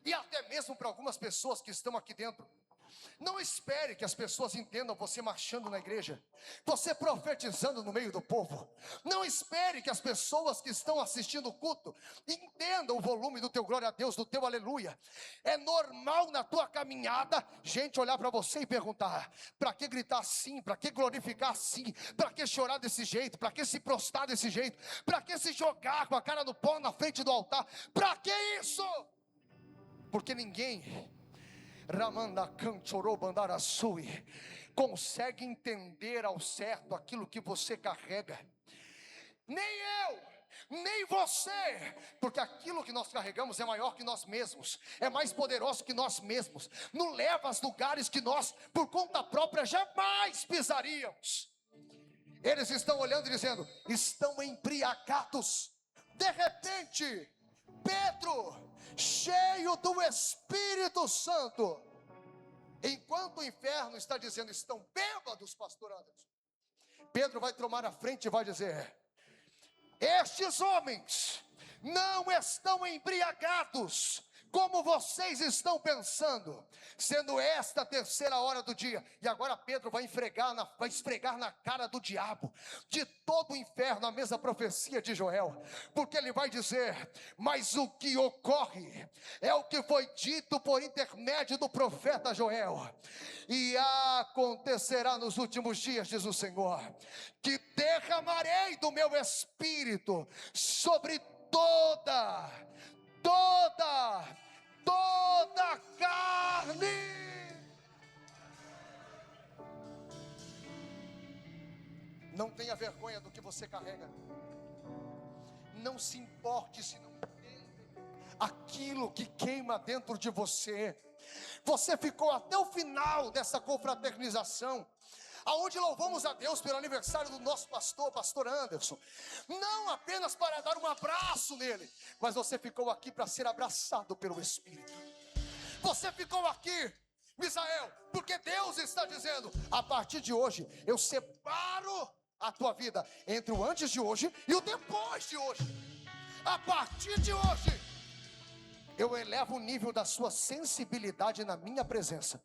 e até mesmo para algumas pessoas que estão aqui dentro. Não espere que as pessoas entendam você marchando na igreja, você profetizando no meio do povo. Não espere que as pessoas que estão assistindo o culto entendam o volume do teu glória a Deus, do teu aleluia. É normal na tua caminhada gente olhar para você e perguntar: para que gritar assim? Para que glorificar assim? Para que chorar desse jeito? Para que se prostrar desse jeito? Para que se jogar com a cara no pó na frente do altar? Para que isso? Porque ninguém consegue entender ao certo aquilo que você carrega. Nem eu, nem você, porque aquilo que nós carregamos é maior que nós mesmos, é mais poderoso que nós mesmos, nos leva aos lugares que nós, por conta própria, jamais pisaríamos. Eles estão olhando e dizendo: estão embriagados. De repente, Pedro, cheio do Espírito Santo, enquanto o inferno está dizendo: estão bêbados, pastor Anderson, Pedro vai tomar a frente e vai dizer: estes homens não estão embriagados como vocês estão pensando, sendo esta a terceira hora do dia. E agora Pedro vai esfregar na cara do diabo, de todo o inferno, a mesma profecia de Joel, porque ele vai dizer: mas o que ocorre é o que foi dito por intermédio do profeta Joel. E acontecerá nos últimos dias, diz o Senhor, que derramarei do meu espírito sobre toda toda carne. Não tenha vergonha do que você carrega. Não se importe se não entende aquilo que queima dentro de você. Você ficou até o final dessa confraternização, aonde louvamos a Deus pelo aniversário do nosso pastor Anderson, não apenas para dar um abraço nele, mas você ficou aqui para ser abraçado pelo Espírito. Você ficou aqui, Misael, porque Deus está dizendo: a partir de hoje eu separo a tua vida entre o antes de hoje e o depois de hoje. A partir de hoje eu elevo o nível da sua sensibilidade na minha presença.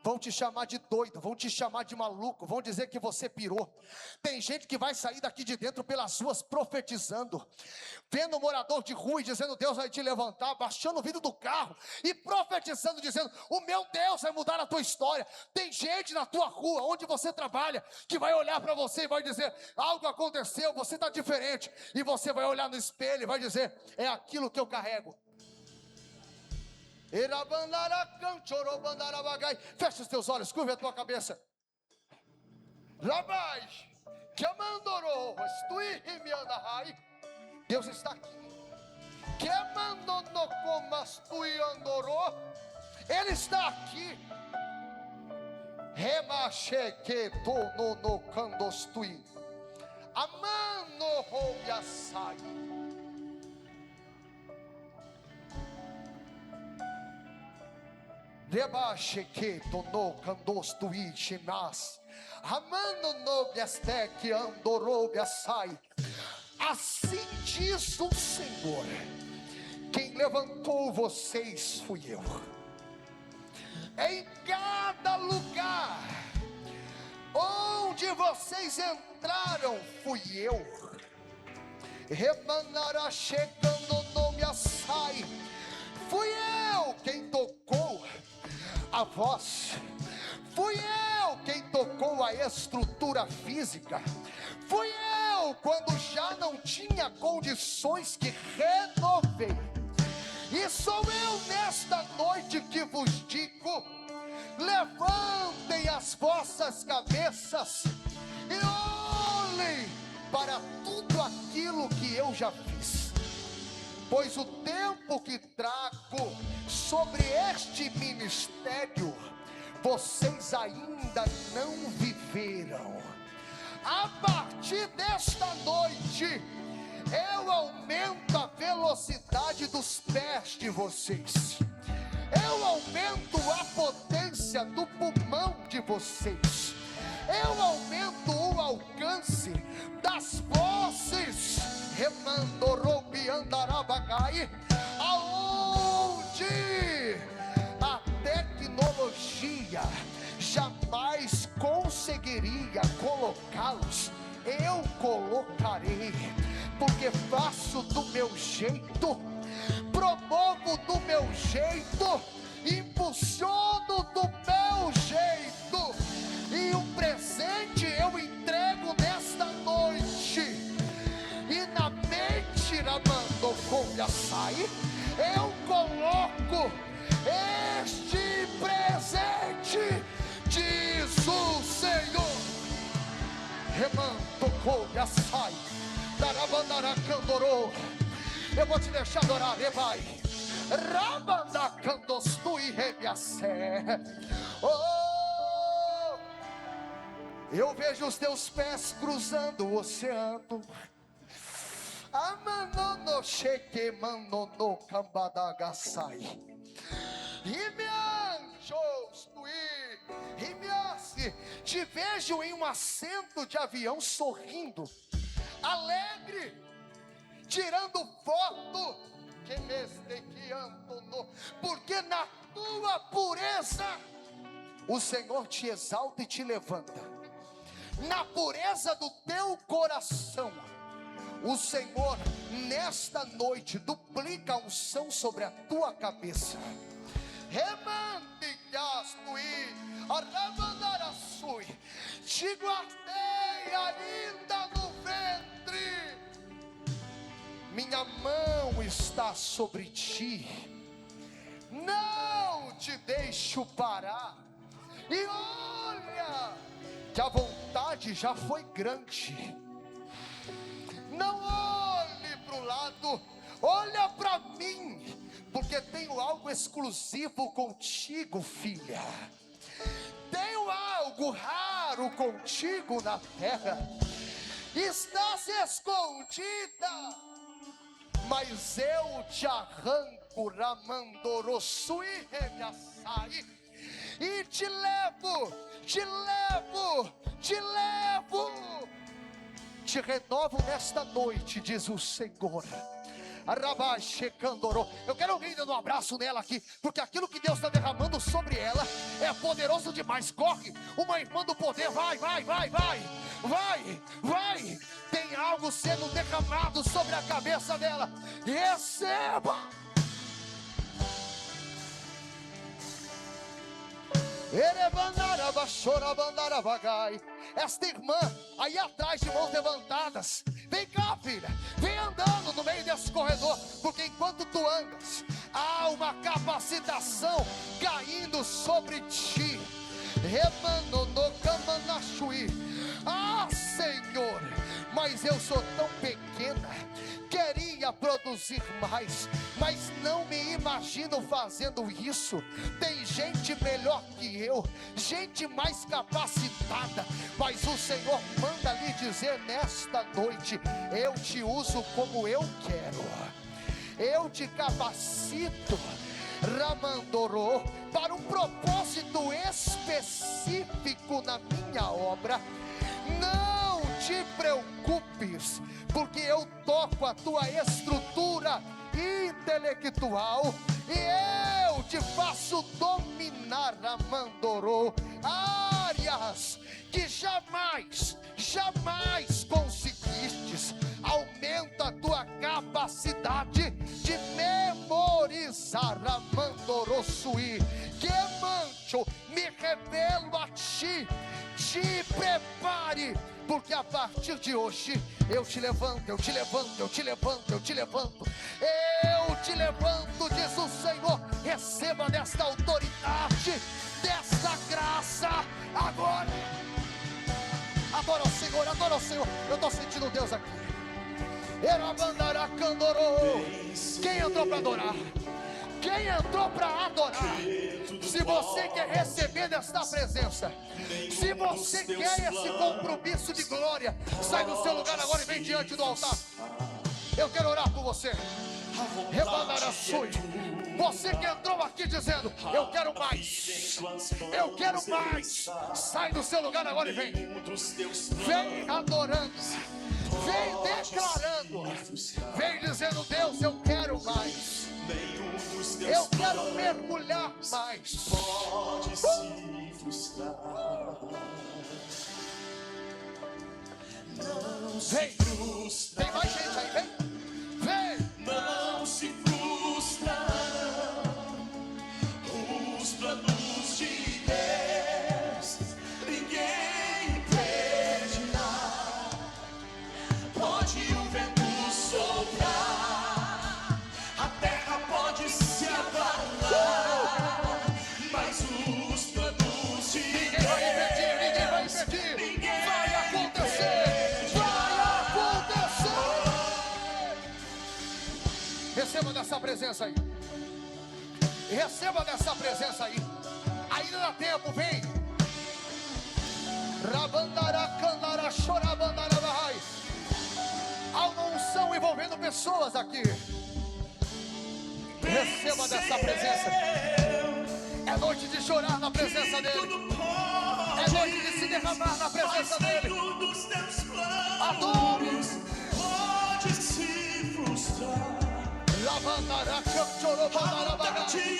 Vão te chamar de doido, vão te chamar de maluco, vão dizer que você pirou. Tem gente que vai sair daqui de dentro pelas ruas profetizando, vendo um morador de rua e dizendo: Deus vai te levantar, baixando o vidro do carro e profetizando, dizendo: o meu Deus vai mudar a tua história. Tem gente na tua rua, onde você trabalha, que vai olhar para você e vai dizer: algo aconteceu, você está diferente. E você vai olhar no espelho e vai dizer: é aquilo que eu carrego. Fecha os teus olhos, curva a tua cabeça. Deus está aqui. Ele está aqui. Rebaixe que tonou candos tui chimas, amando nobiaste que andorou biasai. Assim diz o Senhor: quem levantou vocês fui eu. Em cada lugar onde vocês entraram fui eu. Remanará chegando no biasai. Fui eu quem tocou a voz, fui eu quem tocou a estrutura física, fui eu quando já não tinha condições que renovei. E sou eu nesta noite que vos digo: levantem as vossas cabeças e olhem para tudo aquilo que eu já fiz. Pois o tempo que trago sobre este ministério, vocês ainda não viveram. A partir desta noite, eu aumento a velocidade dos pés de vocês. Eu aumento a potência do pulmão de vocês. Eu aumento o alcance das vozes. Remandorobi andarabagai, aonde a tecnologia jamais conseguiria colocá-los, eu colocarei, porque faço do meu jeito, promovo do meu jeito, impulsiono do meu jeito, e um presente eu entrego nesta noite. E na mente ramando com açaí, eu coloco este presente, diz o Senhor. Remando com açaí, darabandara candorô. Eu vou te deixar adorar, vai. Rabanda candostu e rebiacé. Oh, eu vejo os teus pés cruzando o oceano. Amanono cheque manono cambadagasai. E me anjos e me assi. Te vejo em um assento de avião sorrindo, alegre, tirando foto. Que porque na tua pureza o Senhor te exalta e te levanta. Na pureza do teu coração, o Senhor nesta noite duplica a unção sobre a tua cabeça. Te guardei ainda no ventre, minha mão está sobre ti, não te deixo parar. E olha, que a vontade já foi grande. Não olhe para o lado, olha para mim, porque tenho algo exclusivo contigo, filha. Tenho algo raro contigo na terra. Estás escondida, mas eu te arranco, Ramandorossui Regaçai, e te levo, te renovo nesta noite, diz o Senhor. Eu quero alguém dando um abraço nela aqui, porque aquilo que Deus está derramando sobre ela é poderoso demais. Corre, uma irmã do poder, vai. Tem algo sendo derramado sobre a cabeça dela. Receba. Esta irmã aí atrás, de mãos levantadas, vem cá, filha, vem andando no meio desse corredor, porque enquanto tu andas, há uma capacitação caindo sobre ti. Ah, Senhor, mas eu sou tão pequena, queria produzir mais, mas não me imagino fazendo isso. Tem gente melhor que eu, gente mais capacitada, mas o Senhor manda lhe dizer nesta noite: eu te uso como eu quero, eu te capacito, Ramandorô, para um propósito específico na minha obra. Não te preocupes, porque eu toco a tua estrutura intelectual e eu te faço dominar, Ramandorô, áreas que jamais conseguistes. Aumenta a tua capacidade de memorizar, Ramandorossui, que mancho, me revelo a ti. Te prepare, porque a partir de hoje eu te levanto, diz o Senhor. Receba desta autoridade, desta graça agora. Adora o Senhor, eu estou sentindo Deus aqui. Quem entrou para adorar? Quem entrou para adorar? Se você quer receber desta presença, se você quer esse compromisso de glória, sai do seu lugar agora e vem diante do altar. Eu quero orar por você. Você que entrou aqui dizendo: eu quero mais, sai do seu lugar agora e vem adorando, vem declarando, vem dizendo: Deus, eu quero mais, eu quero mergulhar mais. Pode se frustrar. Não se frustra. Tem mais gente aí, vem. Não se frustra. Os planos de Deus ninguém impedirá. Pode o vento soprar, a terra pode se abalar, mas os planos de Deus ninguém vai impedir. Vai acontecer. Receba dessa presença aí. Receba dessa presença aí. Ainda dá tempo, vem. Há uma unção envolvendo pessoas aqui. Receba dessa presença. É noite de chorar na presença dele. É noite de se derramar na presença dele. Adore. Pode se frustrar. A vontade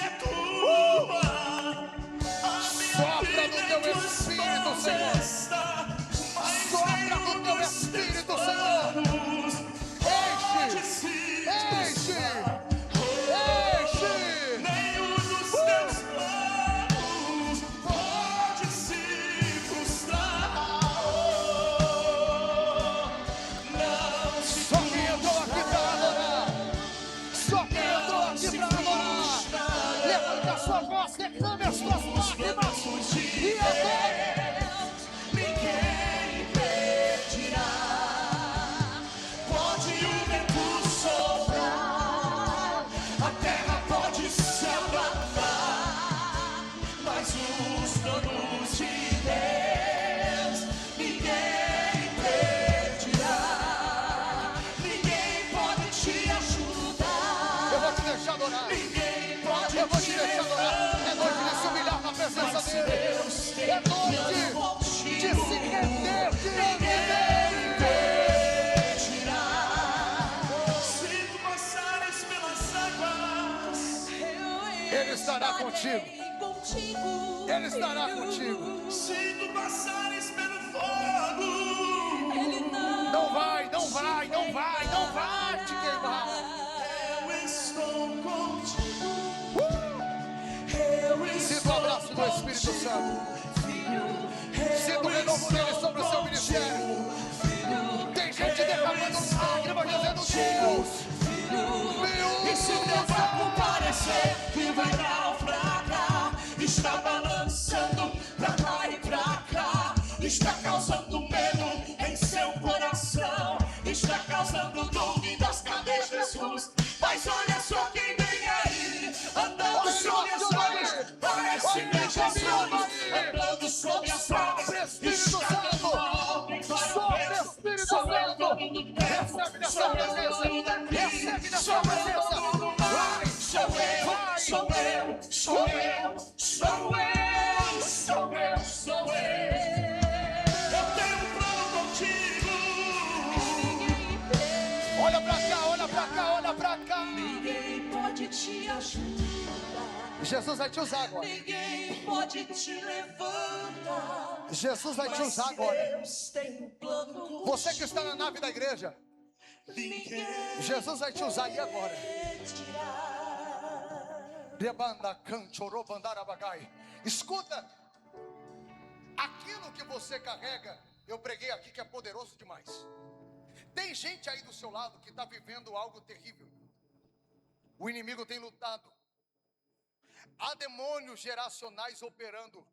é tua. Sopra no teu espírito, Senhor. Sopra no teu espírito, Senhor. Enche. Nenhum dos teus planos pode se frustrar. Não se Só quem entrou aqui para adorar. Levanta Deus. É noite de se render diante dele. Se tu passares pelas águas, Ele estará contigo. Ele estará contigo. se tu passares pelo fogo, Não vai, não vai, não vai, não vai te queimar. eu estou contigo. Sinta o abraço do Espírito Santo. Sinta o renovo dele sobre o seu ministério. Tem gente derramando lágrimas dizendo: Deus, E se teu corpo parecer que vai dar ou pra cá, está balançando pra lá e pra cá, está causando medo em seu coração, está causando dúvidas, cadê Jesus? Mas olha só quem vem aí, andando sobre as águas, parece ver Jesus, andando sobre as águas, está dando ordem para o vento, Espírito sobre todo Santo, o tempo, recebe nessa sobre presença, todo o recebe nessa sobre presença. todo o mar. Sou eu, sou eu, sou eu, sou eu, sou eu, sou eu. Eu tenho um plano contigo. Olha pra cá, olha pra cá, olha pra cá. Ninguém pode te ajudar, Jesus vai te usar agora. ninguém pode te levantar. Jesus vai te Mas usar agora. Deus tem um plano contigo. Você que está na nave da igreja, Jesus vai te usar aí agora. Rebanda, canchorô, bandarabagai. Escuta, aquilo que você carrega, eu preguei aqui que é poderoso demais. Tem gente aí do seu lado que está vivendo algo terrível. O inimigo tem lutado. Há demônios geracionais operando.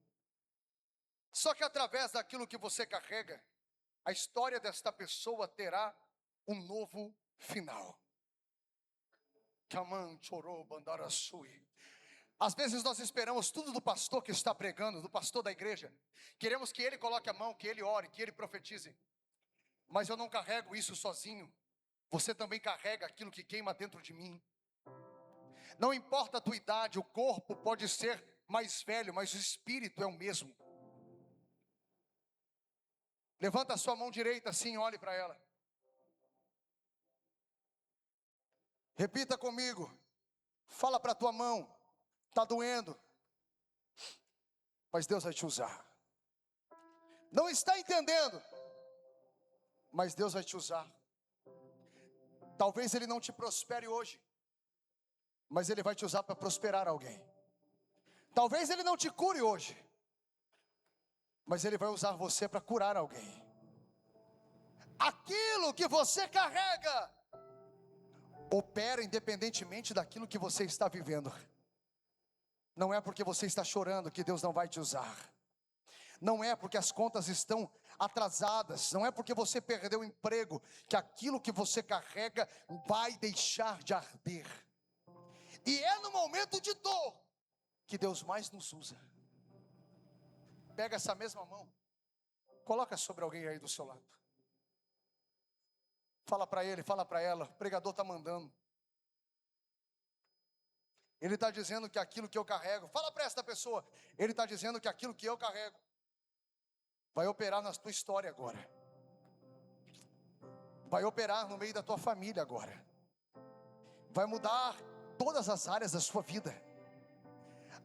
Só que através daquilo que você carrega, a história desta pessoa terá um novo final. Kaman, chorou, bandarasui. Às vezes nós esperamos tudo do pastor que está pregando, do pastor da igreja. Queremos que ele coloque a mão, que ele ore, que ele profetize. Mas eu não carrego isso sozinho. Você também carrega aquilo que queima dentro de mim. Não importa a tua idade, o corpo pode ser mais velho, mas o espírito é o mesmo. Levanta a sua mão direita assim, olhe para ela. Repita comigo. Fala para a tua mão. Está doendo. Mas Deus vai te usar. Não está entendendo. Mas Deus vai te usar. Talvez Ele não te prospere hoje, mas Ele vai te usar para prosperar alguém. Talvez Ele não te cure hoje, mas Ele vai usar você para curar alguém. Aquilo que você carrega opera independentemente daquilo que você está vivendo. Não é porque você está chorando que Deus não vai te usar. Não é porque as contas estão atrasadas, não é porque você perdeu o emprego, que aquilo que você carrega vai deixar de arder. E é no momento de dor que Deus mais nos usa. Pega essa mesma mão, coloca sobre alguém aí do seu lado. Fala para ele, fala para ela, o pregador está mandando. Ele está dizendo que aquilo que eu carrego, fala para esta pessoa, ele está dizendo que aquilo que eu carrego vai operar na tua história agora. Vai operar no meio da tua família agora. Vai mudar todas as áreas da sua vida.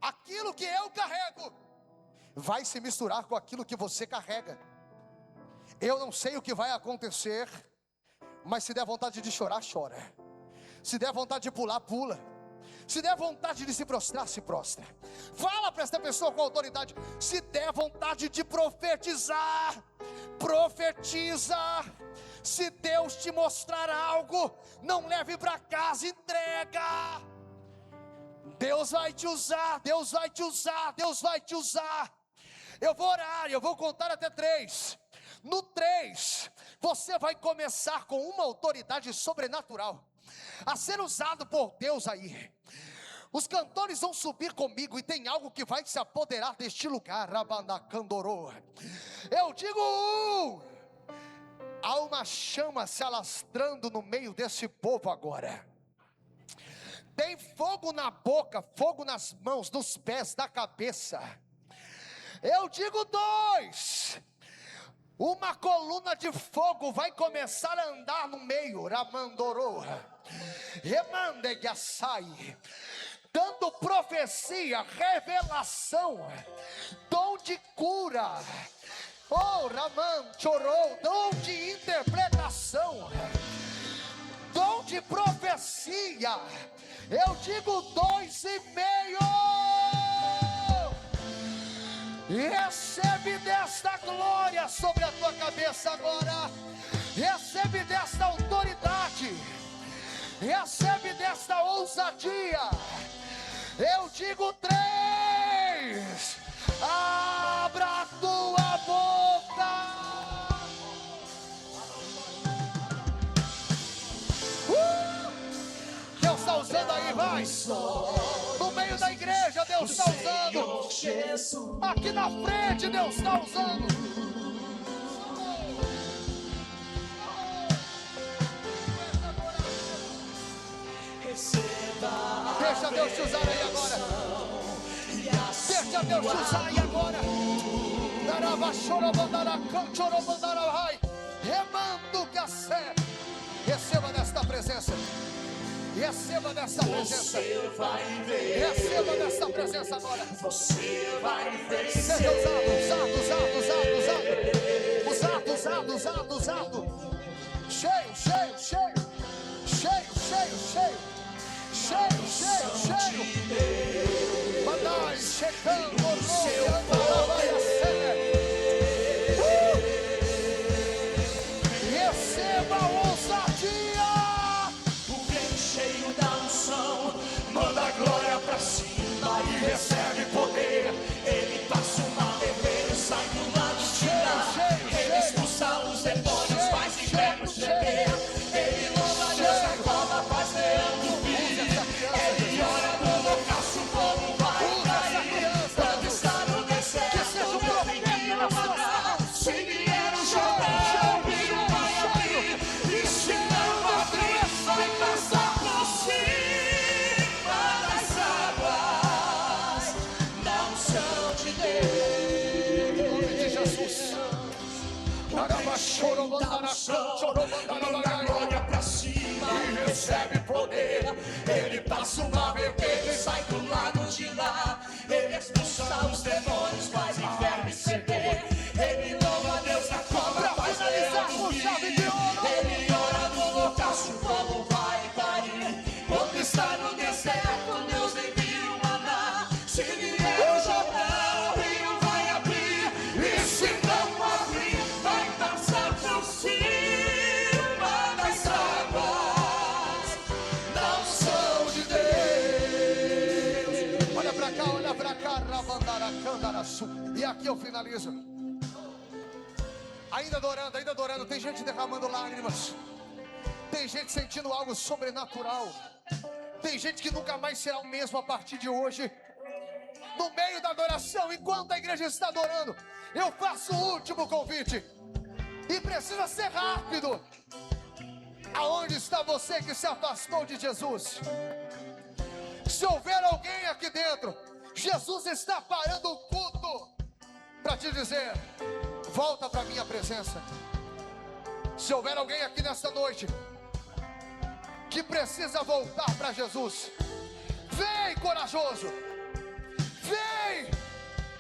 Aquilo que eu carrego vai se misturar com aquilo que você carrega. Eu não sei o que vai acontecer, mas se der vontade de chorar, chora. Se der vontade de pular, pula. Se der vontade de se prostrar, se prostra. Fala para esta pessoa com autoridade. Se der vontade de profetizar, profetiza. Se Deus te mostrar algo, não leve para casa, entrega. Deus vai te usar, Deus vai te usar, Deus vai te usar. Eu vou orar, eu vou contar até 3. No 3, você vai começar com uma autoridade sobrenatural a ser usado por Deus aí. Os cantores vão subir comigo e tem algo que vai se apoderar deste lugar. Eu digo, há uma chama se alastrando no meio desse povo agora. Tem fogo na boca, fogo nas mãos, nos pés, na cabeça. Eu digo 2. Uma coluna de fogo vai começar a andar no meio, Ramandorô, Remandegaçai, dando profecia, revelação, dom de cura, oh, Raman, chorou, dom de interpretação, dom de profecia. Eu digo 2,5. Recebe desta glória sobre a tua cabeça agora. Recebe desta autoridade. Recebe desta ousadia. Eu digo 3. Abra a tua boca. Deus está usando aí, vai. No meio da igreja, Deus está usando. Aqui na frente, Deus está usando. Deixa Deus te usar aí agora. Deixa Deus te usar aí agora. Remando que a sé. Receba desta presença. Receba desta presença. Receba desta presença agora. Você vai vencer. Seja usado. Cheio. Mandai, chegando, receba ousadia. O crente cheio da unção manda a glória pra cima e recebe poder. Ele passa uma vermelha e sai do lado de lá. Ele expulsa os demônios, faz inferno tremer. Ele louva a Deus na cova, faz leão vir. Ele ora no holocausto, o povo vai cair. Quando está no deserto, Deus envia a maná. Se vier o Jordão, o rio vai abrir. E se não abrir, vai passar por cima das águas. Não são de Deus. Em nome de Jesus. Manda a glória pra cima e recebe poder. Ele passa uma vermelha e sai do lado de lá. Ele expulsa os demônios, faz inferno ceder. Ele louva a Deus na cova, faz leão vir. Ele ora no holocausto, o povo vai cair. Quando está no deserto, Deus envia o maná. Se vier o Jordão, o rio vai abrir. E se não abrir, vai passar por cima das águas. Não são de Deus. Olha pra cá, Rabandaracandaraçu. E aqui eu finalizo. Ainda adorando. Tem gente derramando lágrimas. Tem gente sentindo algo sobrenatural. Tem gente que nunca mais será o mesmo a partir de hoje. No meio da adoração, enquanto a igreja está adorando, eu faço o último convite. E precisa ser rápido. Aonde está você que se afastou de Jesus? Se houver alguém aqui dentro, Jesus está parando o culto para te dizer: volta para a minha presença. Se houver alguém aqui nesta noite que precisa voltar para Jesus, vem, corajoso, vem.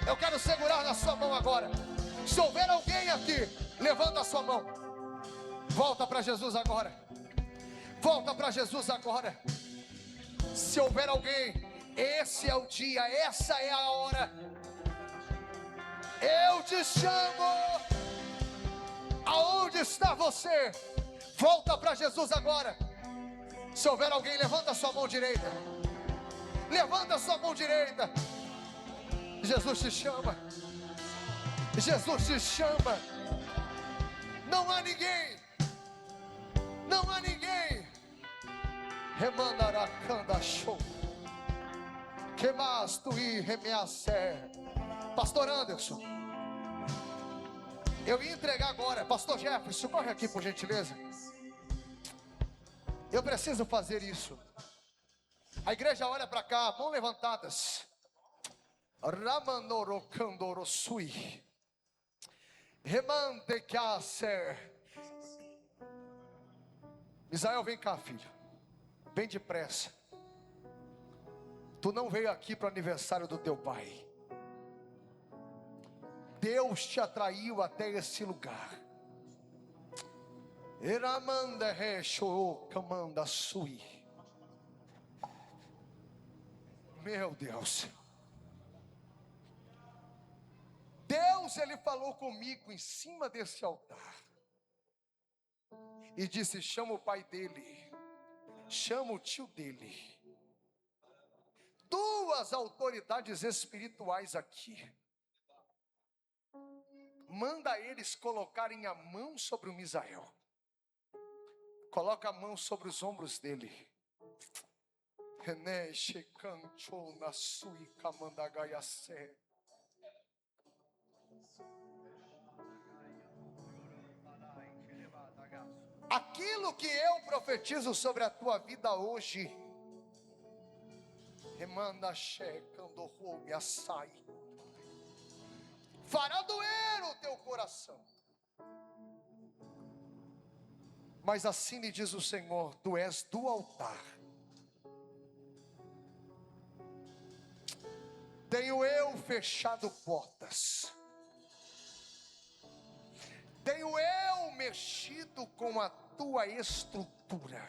Eu quero segurar na sua mão agora. Se houver alguém aqui, levanta a sua mão. Volta para Jesus agora. Volta para Jesus agora. Se houver alguém, esse é o dia, essa é a hora. Eu te chamo. Aonde está você? Volta para Jesus agora. Se houver alguém, levanta a sua mão direita. Levanta a sua mão direita. Jesus te chama. Jesus te chama. Não há ninguém. Não há ninguém. Remandaracanda show. Que mais tu ir remeacer? Pastor Anderson, eu ia entregar agora. Pastor Jefferson, corre aqui por gentileza. Eu preciso fazer isso. A igreja olha para cá, mãos levantadas. Ramanoro Kandoro Sui. Remande que a ser. Misael, vem cá, filho. Vem depressa. Tu não veio aqui para o aniversário do teu pai. Deus te atraiu até esse lugar. Eramanda Rechou Kamanda Sui. Meu Deus. Deus, ele falou comigo em cima desse altar. E disse: chama o pai dele. Chama o tio dele. Duas autoridades espirituais aqui. Manda eles colocarem a mão sobre o Misael. Coloca a mão sobre os ombros dele. Aquilo que eu profetizo sobre a tua vida hoje, fará doer o teu coração. Mas assim lhe diz o Senhor: tu és do altar. Tenho eu fechado portas. Tenho eu mexido com a tua estrutura.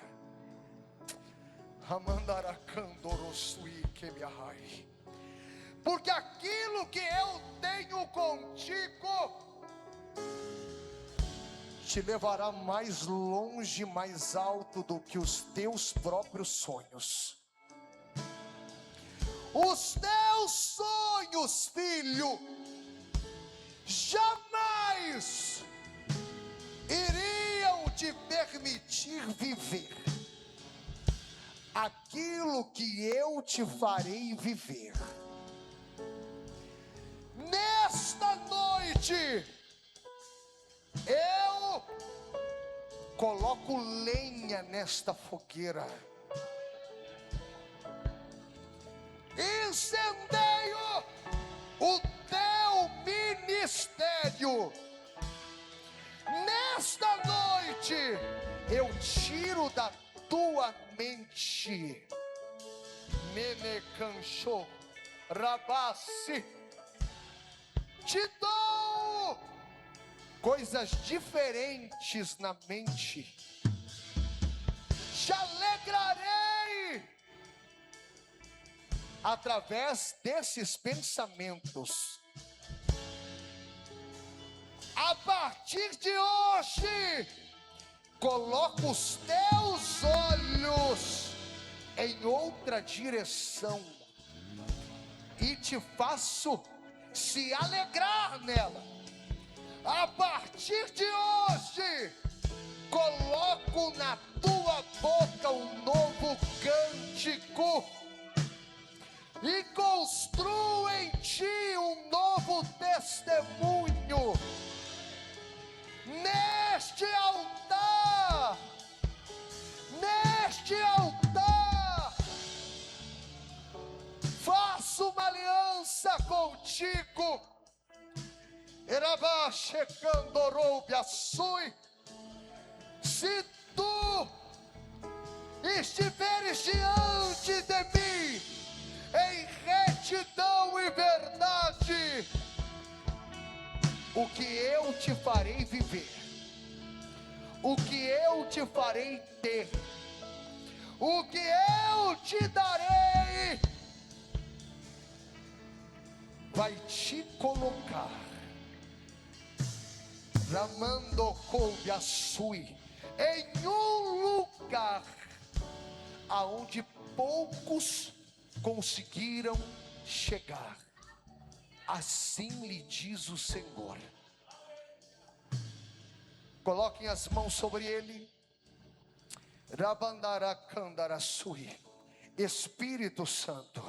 Porque aquilo que eu tenho contigo te levará mais longe, mais alto do que os teus próprios sonhos. Os teus sonhos, filho, jamais iriam te permitir viver aquilo que eu te farei viver. Nesta noite, eu coloco lenha nesta fogueira. Incendeio o teu ministério. Nesta noite, eu tiro da tua mente. Menecancho, Rabassi. Te dou coisas diferentes na mente. Te alegrarei através desses pensamentos. A partir de hoje, coloco os teus olhos em outra direção e te faço se alegrar nela. A partir de hoje, coloco na tua boca um novo cântico e construo em ti um novo testemunho. Neste altar, faço uma aliança contigo. Se tu estiveres diante de mim em retidão e verdade, o que eu te farei viver, o que eu te farei ter, o que eu te darei, vai te colocar Ramando Colbiaçui em um lugar aonde poucos conseguiram chegar. Assim lhe diz o Senhor. Coloquem as mãos sobre ele. Rabandaracandaraçui. Espírito Santo,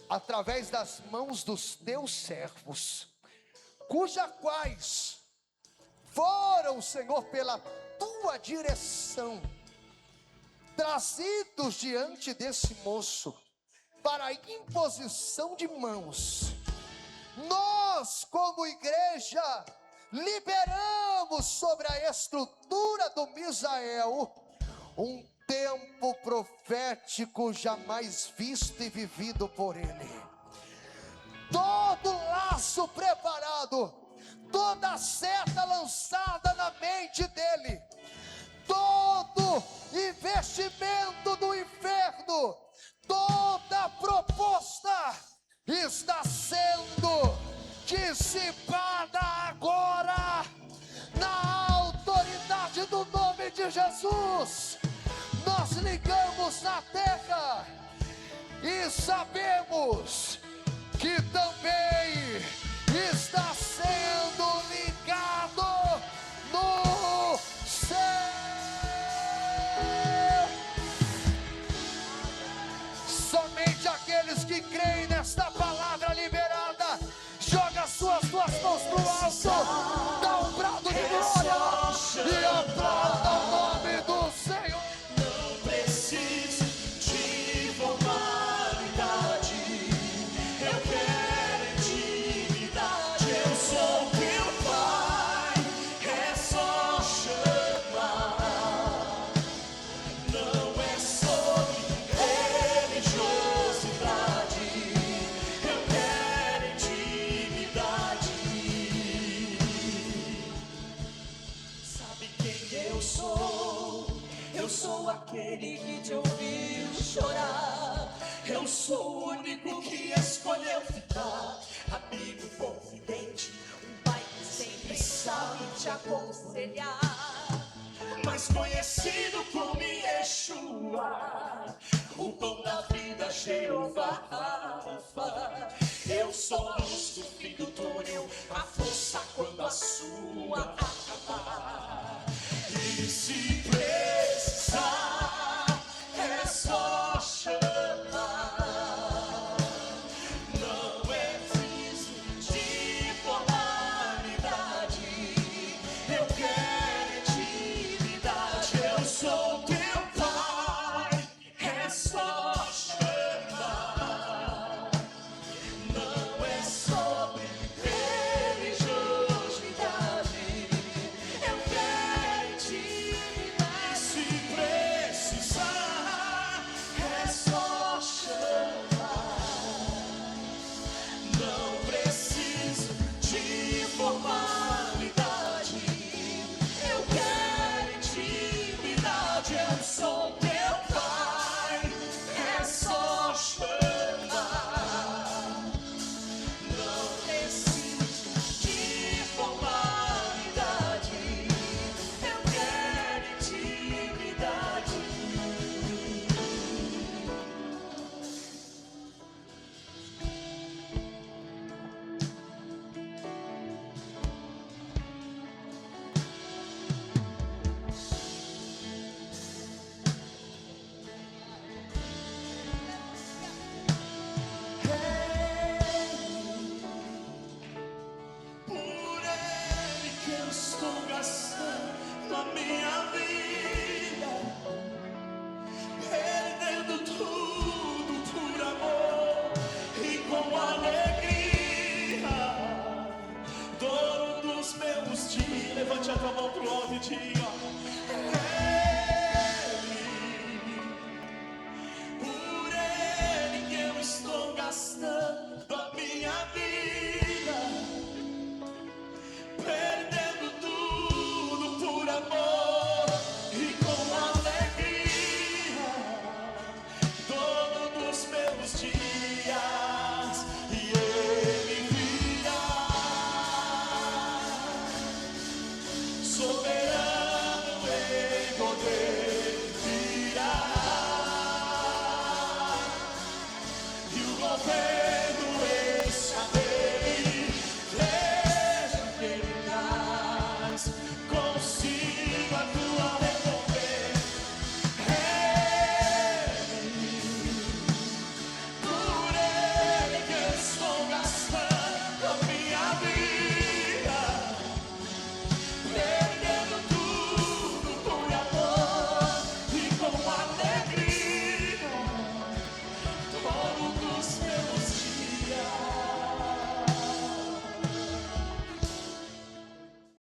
através das mãos dos teus servos, cuja quais foram, Senhor, pela tua direção, trazidos diante desse moço, para a imposição de mãos. Nós, como igreja, liberamos sobre a estrutura do Misael um tempo profético jamais visto e vivido por ele. Todo laço preparado, toda seta lançada na mente dele, todo investimento do inferno, toda proposta está sendo dissipada agora, na autoridade do nome de Jesus. Nós ligamos na terra e sabemos que também está sendo ligado no céu. Somente aqueles que creem nesta palavra liberada, joga suas duas mãos pro alto, dá um brado de glória e aplauda o nome do Senhor. Não preciso de formalidade, eu quero intimidade. Eu sou teu pai, é só chamar. Não é sobre religiosidade, eu quero intimidade. Sabe quem eu sou? Eu sou aquele que te ouviu chorar. Eu sou o único que escolheu ficar. Amigo confidente, Um pai que sempre sabe te aconselhar. mais conhecido como Yeshua, o pão da vida, Jeová Rafa. Eu sou a luz do fim do túnel, a força quando a sua